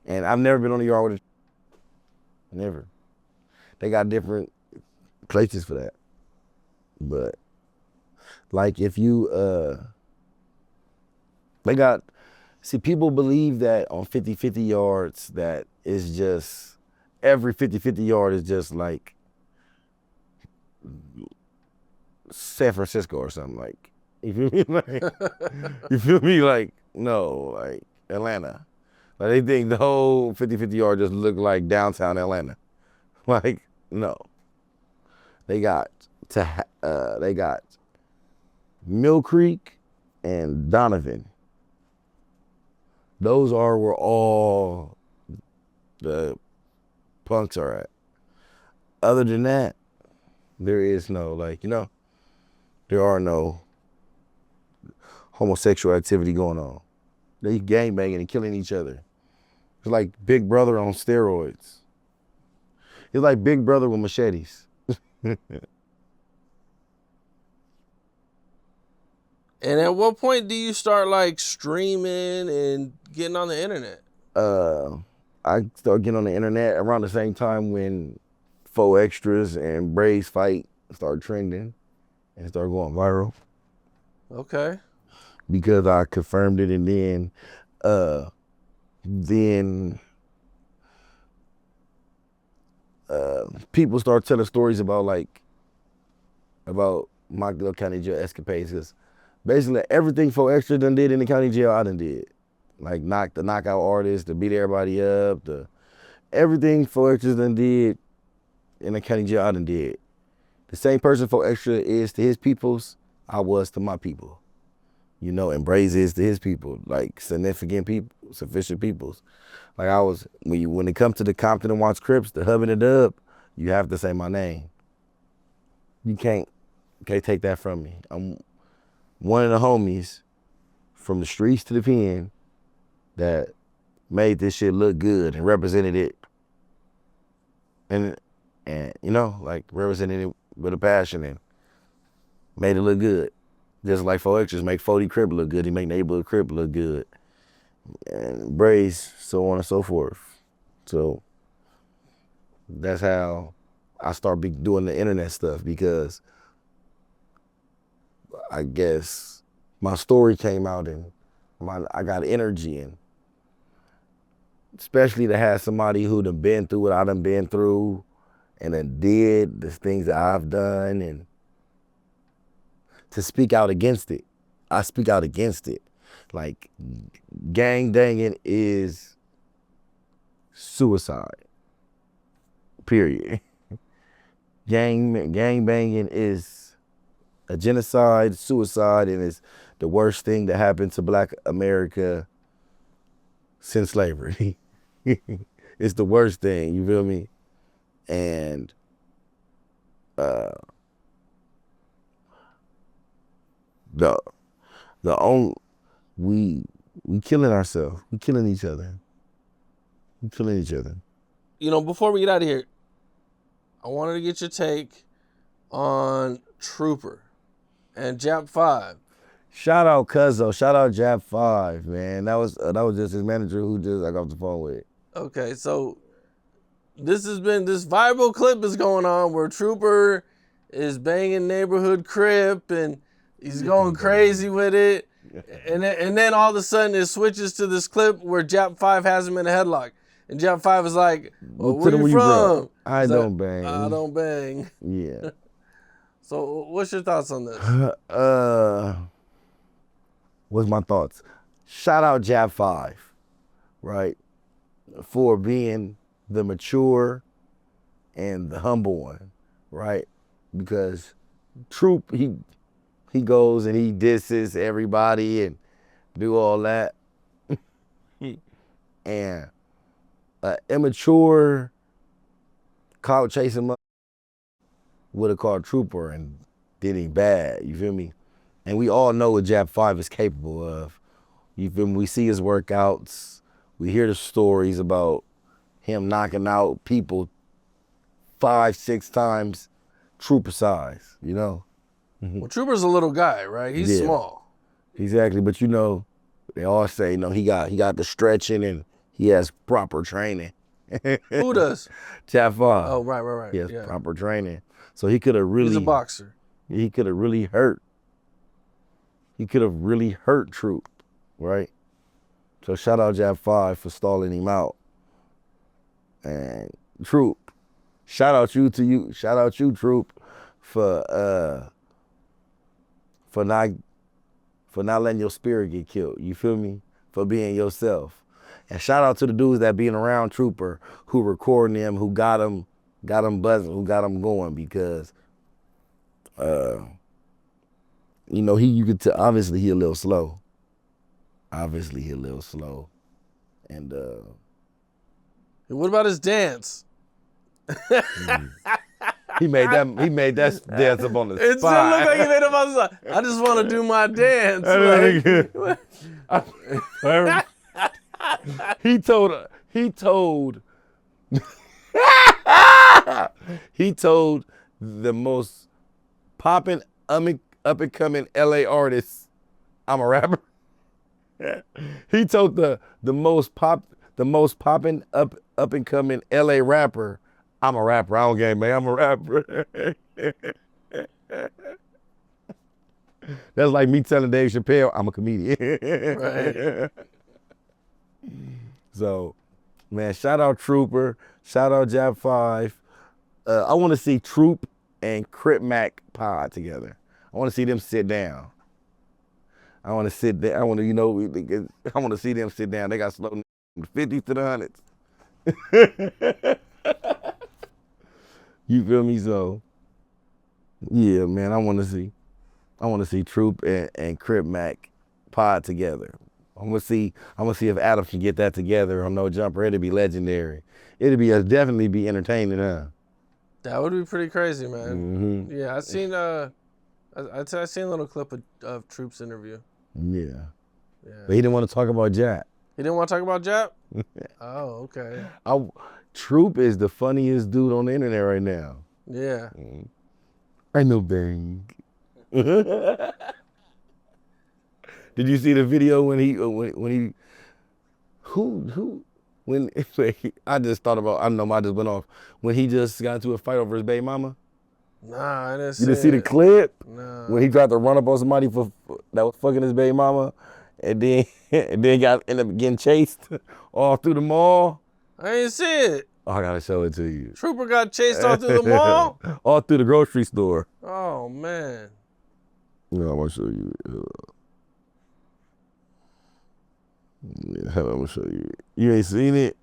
and I've never been on the yard with it. Never. They got different places for that. But like if you people believe that on 50-50 yards that is just every 50-50 yard is just like San Francisco or something, like, you feel me? Like, you feel me? Like, no, like Atlanta. Like they think the whole 50-50 yard just look like downtown Atlanta. Like, no. They got Mill Creek and Donovan. Those are where all the punks are at. Other than that, there is no, like, you know, there are no homosexual activity going on. They gangbanging and killing each other. It's like Big Brother on steroids. It's like Big Brother with machetes. And at what point do you start like streaming and getting on the internet? I started getting on the internet around the same time when 4Extras and Brazy fight started trending and started going viral. Okay. Because I confirmed it, and then people start telling stories about my little county jail escapades. Cause basically everything 4Extra done did in the county jail, I done did. Like the knockout artists, to beat everybody up, everything 4Extra done did in the county jail, I done did. The same person 4Extra is to his peoples, I was to my people. You know, and Brazy is to his people, like significant people, sufficient peoples. Like I was, when it comes to the Compton and Watts Crips, the hub and the dub, you have to say my name. You can't take that from me. I'm one of the homies from the streets to the pen that made this shit look good and represented it. And you know, like represented it with a passion and made it look good. Just like 4Extras make 40 Crip look good, he make neighborhood Crip look good. And Brazy, so on and so forth. So that's how I start doing the internet stuff, because I guess my story came out and I got energy, and especially to have somebody who done been through what I done been through and then did the things that I've done, and to speak out against it. I speak out against it. Like, gang danging is suicide. Period. Gang banging is a genocide, suicide, and it's the worst thing that happened to Black America since slavery. It's the worst thing, you feel me? And we killing ourselves. We killing each other. We killing each other. You know, before we get out of here, I wanted to get your take on Trooper and Jap5. Shout out Cuzzo. Shout out Jap5, man. That was just his manager who just I got off the phone with. Okay, so this viral clip is going on where Trooper is banging neighborhood Crip and he's going crazy with it. And then all of a sudden it switches to this clip where Jap5 has him in a headlock. And Jap5 is like, well, where you from? I don't bang. I don't bang. Yeah. So what's your thoughts on this? What's my thoughts? Shout out Jap5, right? For being the mature and the humble one, right? Because Troop, he goes and he disses everybody and do all that. And immature clout chasing would have called Trooper and did him bad, you feel me? And we all know what Jap5 is capable of. You feel me? We see his workouts. We hear the stories about him knocking out people 5-6 times Trooper size, you know? Well, Trooper's a little guy, right? He's small. Exactly, but you know, they all say, you know, he got the stretching and he has proper training. Who does? Jap5. Oh, right. He has proper training. So he could have really... He's a boxer. He could have really hurt. He could have really hurt Troop, right? So shout out Jap5 for stalling him out. And Troop, shout out you, Troop, for not letting your spirit get killed. You feel me? For being yourself. And shout out to the dudes that being around Trooper, who recording him, who got him buzzing, who got him going, because you know, you could tell, obviously he a little slow. And What about his dance? He made that dance up on the spot. It still looked like he made up on the spot. I just want to do my dance. He told the most popping up and coming LA artist, I'm a rapper. He told the the most popping up and coming LA rapper. I'm a rapper. I don't game, man. I'm a rapper. That's like me telling Dave Chappelle, I'm a comedian. Right. So, man, shout out Trooper. Shout out Jap5. I want to see Troop and Crip Mac pod together. I want to see them sit down. I want to sit there. I want to, I want to see them sit down. They got slow from the 50s to the 100s. You feel me? So, yeah, man, I want to see Troop and Crip Mac pod together. I'm gonna see if Adam can get that together on No Jumper. It'll be legendary. It'll definitely be entertaining, huh? That would be pretty crazy, man. Mm-hmm. Yeah, I seen I seen a little clip of Troop's interview. Yeah. Yeah. But he didn't want to talk about Jap. He didn't want to talk about Jap? Oh, okay. Troop is the funniest dude on the internet right now. Yeah. I know bang. Did you see the video when I just thought about, I know I just went off, when he just got into a fight over his baby mama? Nah, I didn't see You didn't see the clip? Nah. When he tried to run up on somebody that was fucking his baby mama, and then ended up getting chased all through the mall? I didn't see it. Oh, I gotta show it to you. Trooper got chased all through the mall? All through the grocery store. Oh, man. No, I'm gonna show you. Yeah, I'm gonna show you. You ain't seen it?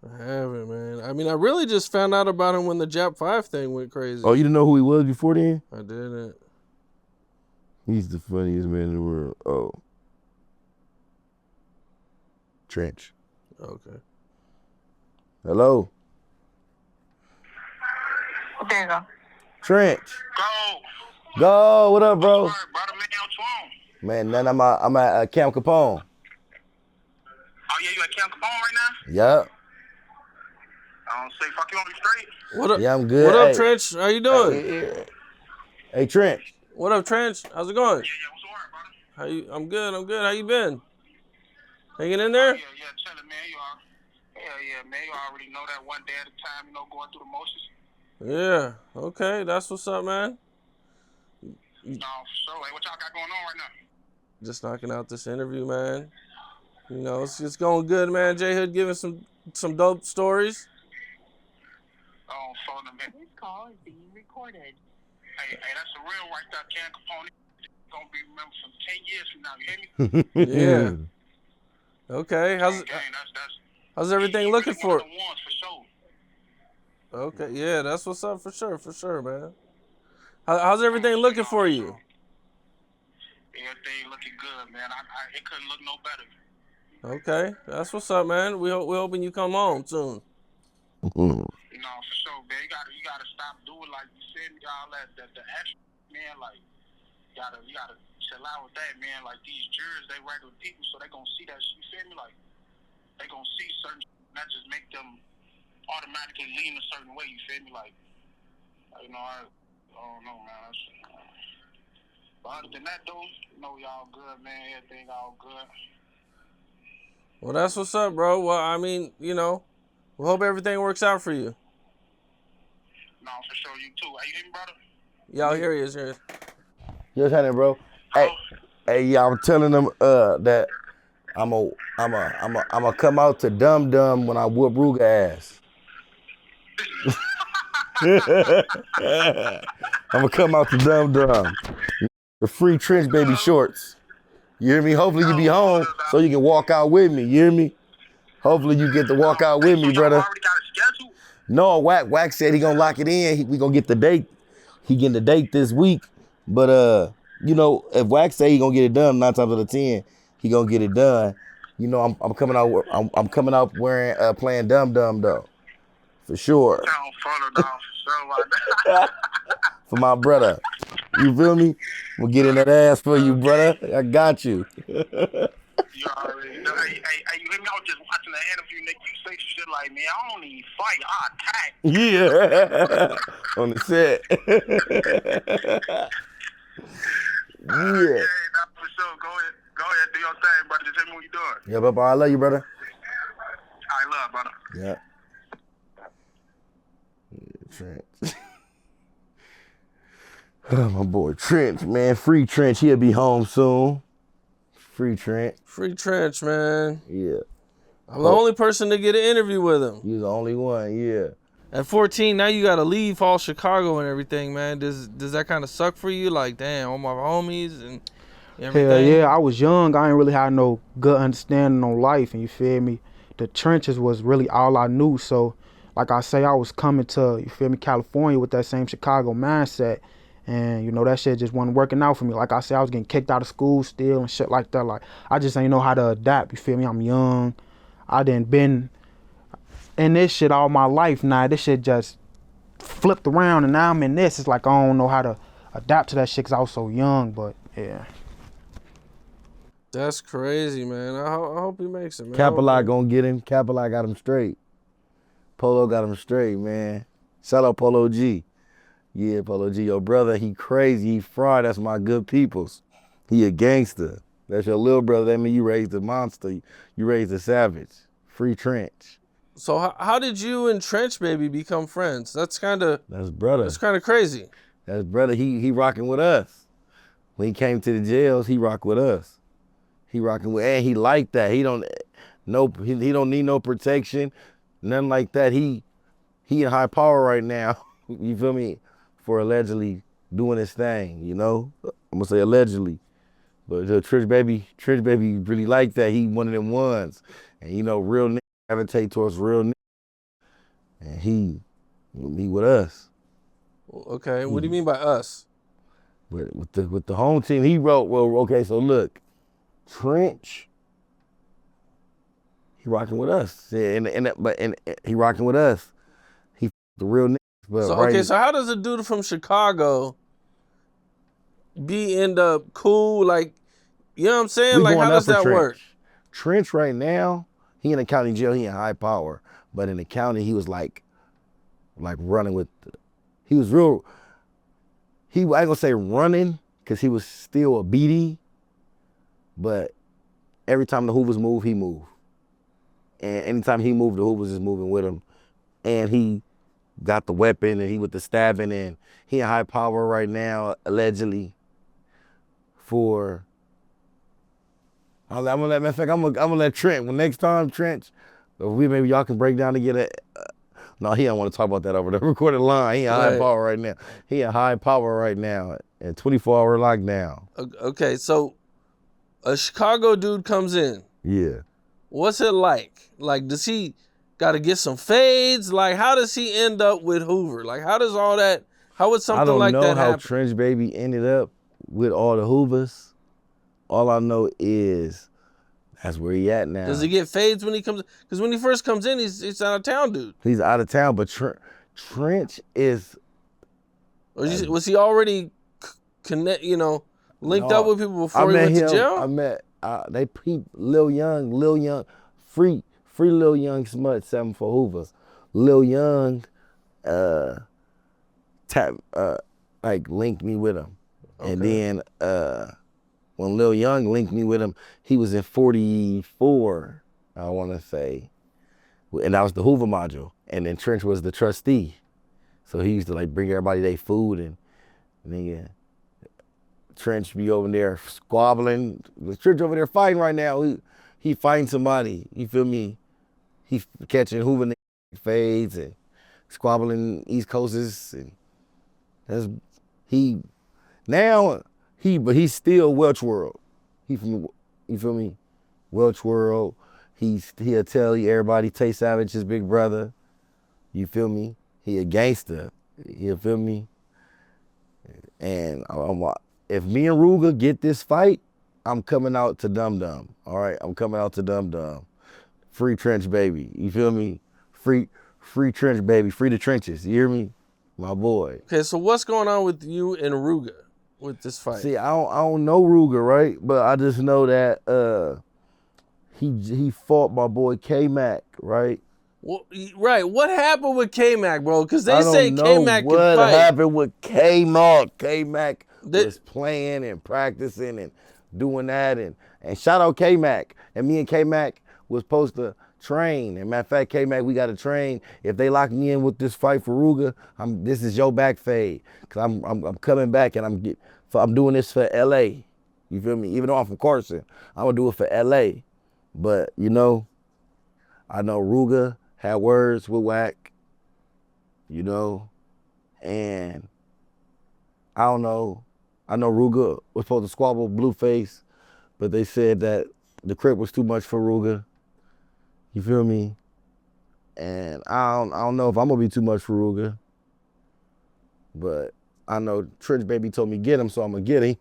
I haven't, man. I mean, I really just found out about him when the Jap5 thing went crazy. Oh, you didn't know who he was before then? I didn't. He's the funniest man in the world. Oh. Trench. Okay. Hello? There you go. Trench. Go. Go. What up, bro? Brother, man, what's wrong? Man, then I'm at Camp Capone. Oh, yeah, you at Camp Capone right now? Yup. Say fuck you on the straight. What up? Yeah, I'm good. What up, Hey. Trench? How you doing? Hey, Trench. What up, Trench? How's it going? Yeah, what's the word, brother? I'm good. How you been? Hanging in there? Yeah, chilling, man. Yeah, man. You already know that one day at a time, going through the motions. Yeah. Okay. That's what's up, man. No, for sure. Like, what y'all got going on right now? Just knocking out this interview, man. It's just going good, man. J Hood giving some dope stories. Oh, phone them, man. This call is being recorded. Hey, that's the real right there, Camp Capone. Gonna be remembered from 10 years from now. You hear me? Yeah. Okay. How's everything looking for? One of the ones for sure. Okay. Yeah, that's what's up for sure, man. How's everything looking for you? Everything looking good, man. It couldn't look no better. Okay, that's what's up, man. We hoping you come home soon. For sure, man. You gotta stop doing like you said, all that the action, man. Like, you gotta chill out with that, man. Like these jurors, they regular people, so they gonna see that shit. You feel me? Like, they gonna see certain shit, not just make them automatically lean a certain way. You feel me? Like I don't know, man. But other than that, though, y'all good, man. Everything all good. Well, that's what's up, bro. Well, I mean, we hope everything works out for you. No, for sure. You too. Are you hear me, brother? Yeah, here he is. What's happening, bro? Hey, yeah, I'm telling them that I'm a come out to Dum Dum when I whoop Ruga ass. I'm gonna come out to Dum Dum. The free Trench baby shorts. You hear me? Hopefully you be home so you can walk out with me. You hear me? Hopefully you get to walk out with me, brother. Already got a schedule? No, Wack said he gonna lock it in. We gonna get the date. He getting the date this week. But if Wack say he gonna get it done 9 times out of 10, he gonna get it done. I'm coming out. I'm coming out wearing playing Dum Dum though, for sure. For my brother. You feel me? We'll get in that ass for you, brother. I got you. You already know. Hey, you hear me? I was just watching the interview, Nick. You say shit like, man, I don't even fight. I attack. Yeah. On the set. Yeah. Hey, for sure. Go ahead. Do your thing, brother. Just tell me what you doing. Yeah, Papa, I love you, brother. brother. Yeah. Trench. Oh, my boy Trench, man. Free Trench. He'll be home soon. Free Trench. Free Trench, man. Yeah. I'm the only person to get an interview with him. You're the only one, yeah. At 14, now you got to leave all Chicago and everything, man. Does that kind of suck for you? Like, damn, all my homies and everything? Hell yeah, I was young. I ain't really had no good understanding on life, and you feel me? The trenches was really all I knew. So, like I say, I was coming to, you feel me, California with that same Chicago mindset. And, you know, that shit just wasn't working out for me. Like I said, I was getting kicked out of school still and shit like that. Like, I just ain't know how to adapt, you feel me? I'm young. I done been in this shit all my life now. This shit just flipped around and now I'm in this. It's like I don't know how to adapt to that shit because I was so young, but yeah. That's crazy, man. I hope he makes it, man. Capalot gonna get him. Capalot got him straight. Polo got him straight, man. Shout out Polo G. Yeah, Polo G. Your brother, he crazy. He fraud. That's my good peoples. He a gangster. That's your little brother. That mean you raised a monster. You raised a savage. Free Trench. So how did you and Trench Baby become friends? That's brother. That's kind of crazy. That's brother. He rocking with us. When he came to the jails, he rocked with us. He rocking with, and he like that. He don't need no protection, nothing like that. He in high power right now. You feel me? For allegedly doing his thing, you know? I'm gonna say allegedly. But the Trench Baby really like that. He one of them ones. And you know, real niggas gravitate towards real niggas. And he with us. Okay, what do you mean by us? With the home team, he wrote, well, okay, so look, Trench, he rocking with us. Yeah, and he rocking with us. He the real niggas. But so how does a dude from Chicago end up cool? Like, you know what I'm saying? Like, how does that work? Trench right now, he in the county jail, he in high power. But in the county, he was like running with, he was real, I ain't gonna say running, because he was still a BD, but every time the Hoovers move, he moved. And anytime he moved, the Hoovers is moving with him. And he got the weapon, and he with the stabbing, and he in high power right now, allegedly, for, I'm gonna let Trent, when next time, Trench, maybe y'all can break down to get it. No, he don't want to talk about that over the recorded line. He in high power right now. He in high power right now, and 24-hour lockdown. Okay, so a Chicago dude comes in. Yeah. What's it like? Like, does he got to get some fades? Like, how does he end up with Hoover? Like, how would something like that happen? I don't know how Trench Baby ended up with all the Hoovers. All I know is that's where he at now. Does he get fades when he comes? Because when he first comes in, he's out of town, dude. He's out of town, but Trench is. Or was he already linked up with people before he went to jail? I met Lil Young, free Lil Young smut 7 for Hoover. Lil Young, linked me with him, okay. And then when Lil Young linked me with him, he was in 44, I want to say, and that was the Hoover module. And then Trench was the trustee, so he used to bring everybody their food, and nigga, Trench be over there squabbling. Trench over there fighting right now. He fighting somebody. You feel me? He catching Hoover fades and squabbling East Coasters, and but he's still Welch World. He from, you feel me? Welch World. He'll tell everybody Tay Savage his big brother. You feel me? He a gangster. You feel me? And if me and Ruger get this fight, I'm coming out to Dum Dum. All right, I'm coming out to Dum Dum. Free Trench Baby. You feel me? Free Trench Baby. Free the trenches. You hear me? My boy. Okay, so what's going on with you and Ruger with this fight? See, I don't know Ruger, right? But I just know that he fought my boy K-Mac, right? Well, right. What happened with K-Mac, bro? Because they say K-Mac can fight. What happened with K-Mac? K-Mac was playing and practicing and doing that. And shout out K-Mac. And me and K-Mac was supposed to train. And matter of fact, K-Mac, we got to train. If they lock me in with this fight for Ruger, this is your back fade. Cause I'm coming back and I'm doing this for LA. You feel me? Even though I'm from Carson, I'm gonna do it for LA. But you know, I know Ruger had words with Wack, you know, and I don't know. I know Ruger was supposed to squabble Blueface, but they said that the Crip was too much for Ruger. You feel me? And I don't know if I'm gonna be too much for Ruger, but I know Trench Baby told me get him, so I'm gonna get him.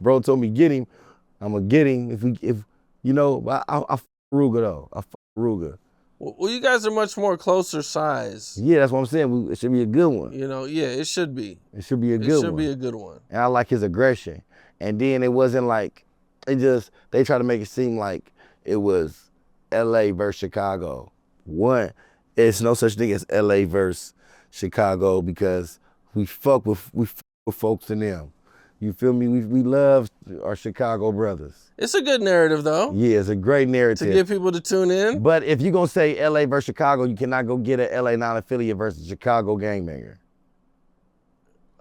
Bro told me get him, I'm gonna get him. If you know, I f Ruger though. I f Ruger. Well, you guys are much more closer size. Yeah, that's what I'm saying. It should be a good one. You know, yeah, it should be. It should be a good one. It should be a good one. And I like his aggression. And then it wasn't like, they try to make it seem like it was LA versus Chicago. One, it's no such thing as LA versus Chicago because we fuck with folks in them. You feel me? We love our Chicago brothers. It's a good narrative, though. Yeah, it's a great narrative. To get people to tune in. But if you're going to say LA versus Chicago, you cannot go get an LA non-affiliate versus Chicago gangbanger.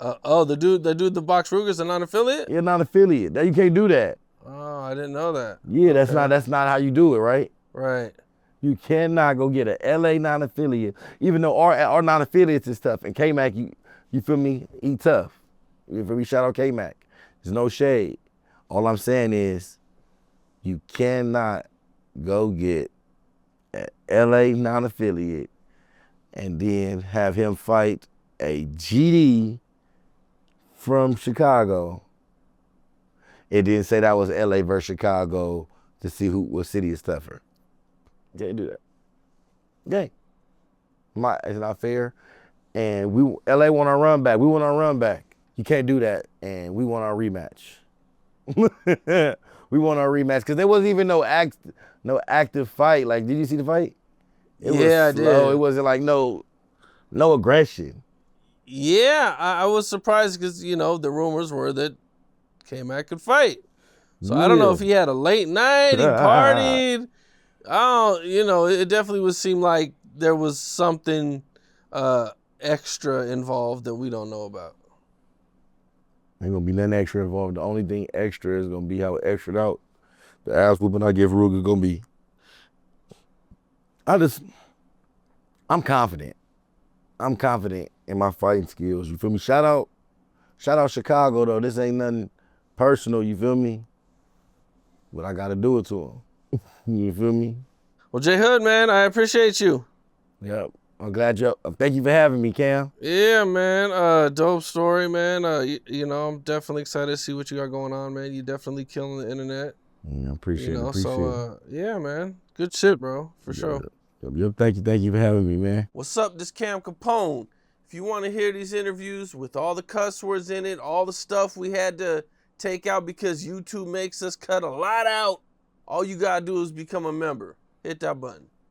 The dude that box Ruger's a non-affiliate? You're non-affiliate. You can't do that. Oh, I didn't know that. Yeah, that's not how you do it, right? Right. You cannot go get an LA non-affiliate, even though our non-affiliates is tough. And K-Mac, you feel me? He tough. You feel me? Shout out K-Mac. There's no shade. All I'm saying is, you cannot go get an LA non-affiliate and then have him fight a GD from Chicago. It didn't say that was LA versus Chicago to see what city is tougher. You can't do that. Okay. It's not fair. And LA want our run back. We want our run back. You can't do that. And we want our rematch. We want our rematch because there wasn't even no active fight. Like, did you see the fight? It was slow. I did. It wasn't like no aggression. Yeah, I was surprised because, you know, the rumors were that K-Mac could fight. So I don't know if he had a late night, he partied. You know, it definitely would seem like there was something extra involved that we don't know about. Ain't gonna be nothing extra involved. The only thing extra is gonna be how it extra'd out. The ass whooping I give Ruger gonna be. I'm confident. I'm confident in my fighting skills. You feel me? Shout out Chicago though. This ain't nothing personal. You feel me? But I gotta do it to him. You feel me? Well, J Hood, man, I appreciate you. Yep. I'm glad thank you for having me, Cam. Yeah, man. Dope story, man. You know, I'm definitely excited to see what you got going on, man. You definitely killing the internet. Yeah, appreciate it. So, yeah, man. Good shit, bro. For sure. Yep. Thank you for having me, man. What's up? This Cam Capone. If you want to hear these interviews with all the cuss words in it, all the stuff we had to take out because YouTube makes us cut a lot out, all you gotta do is become a member. Hit that button.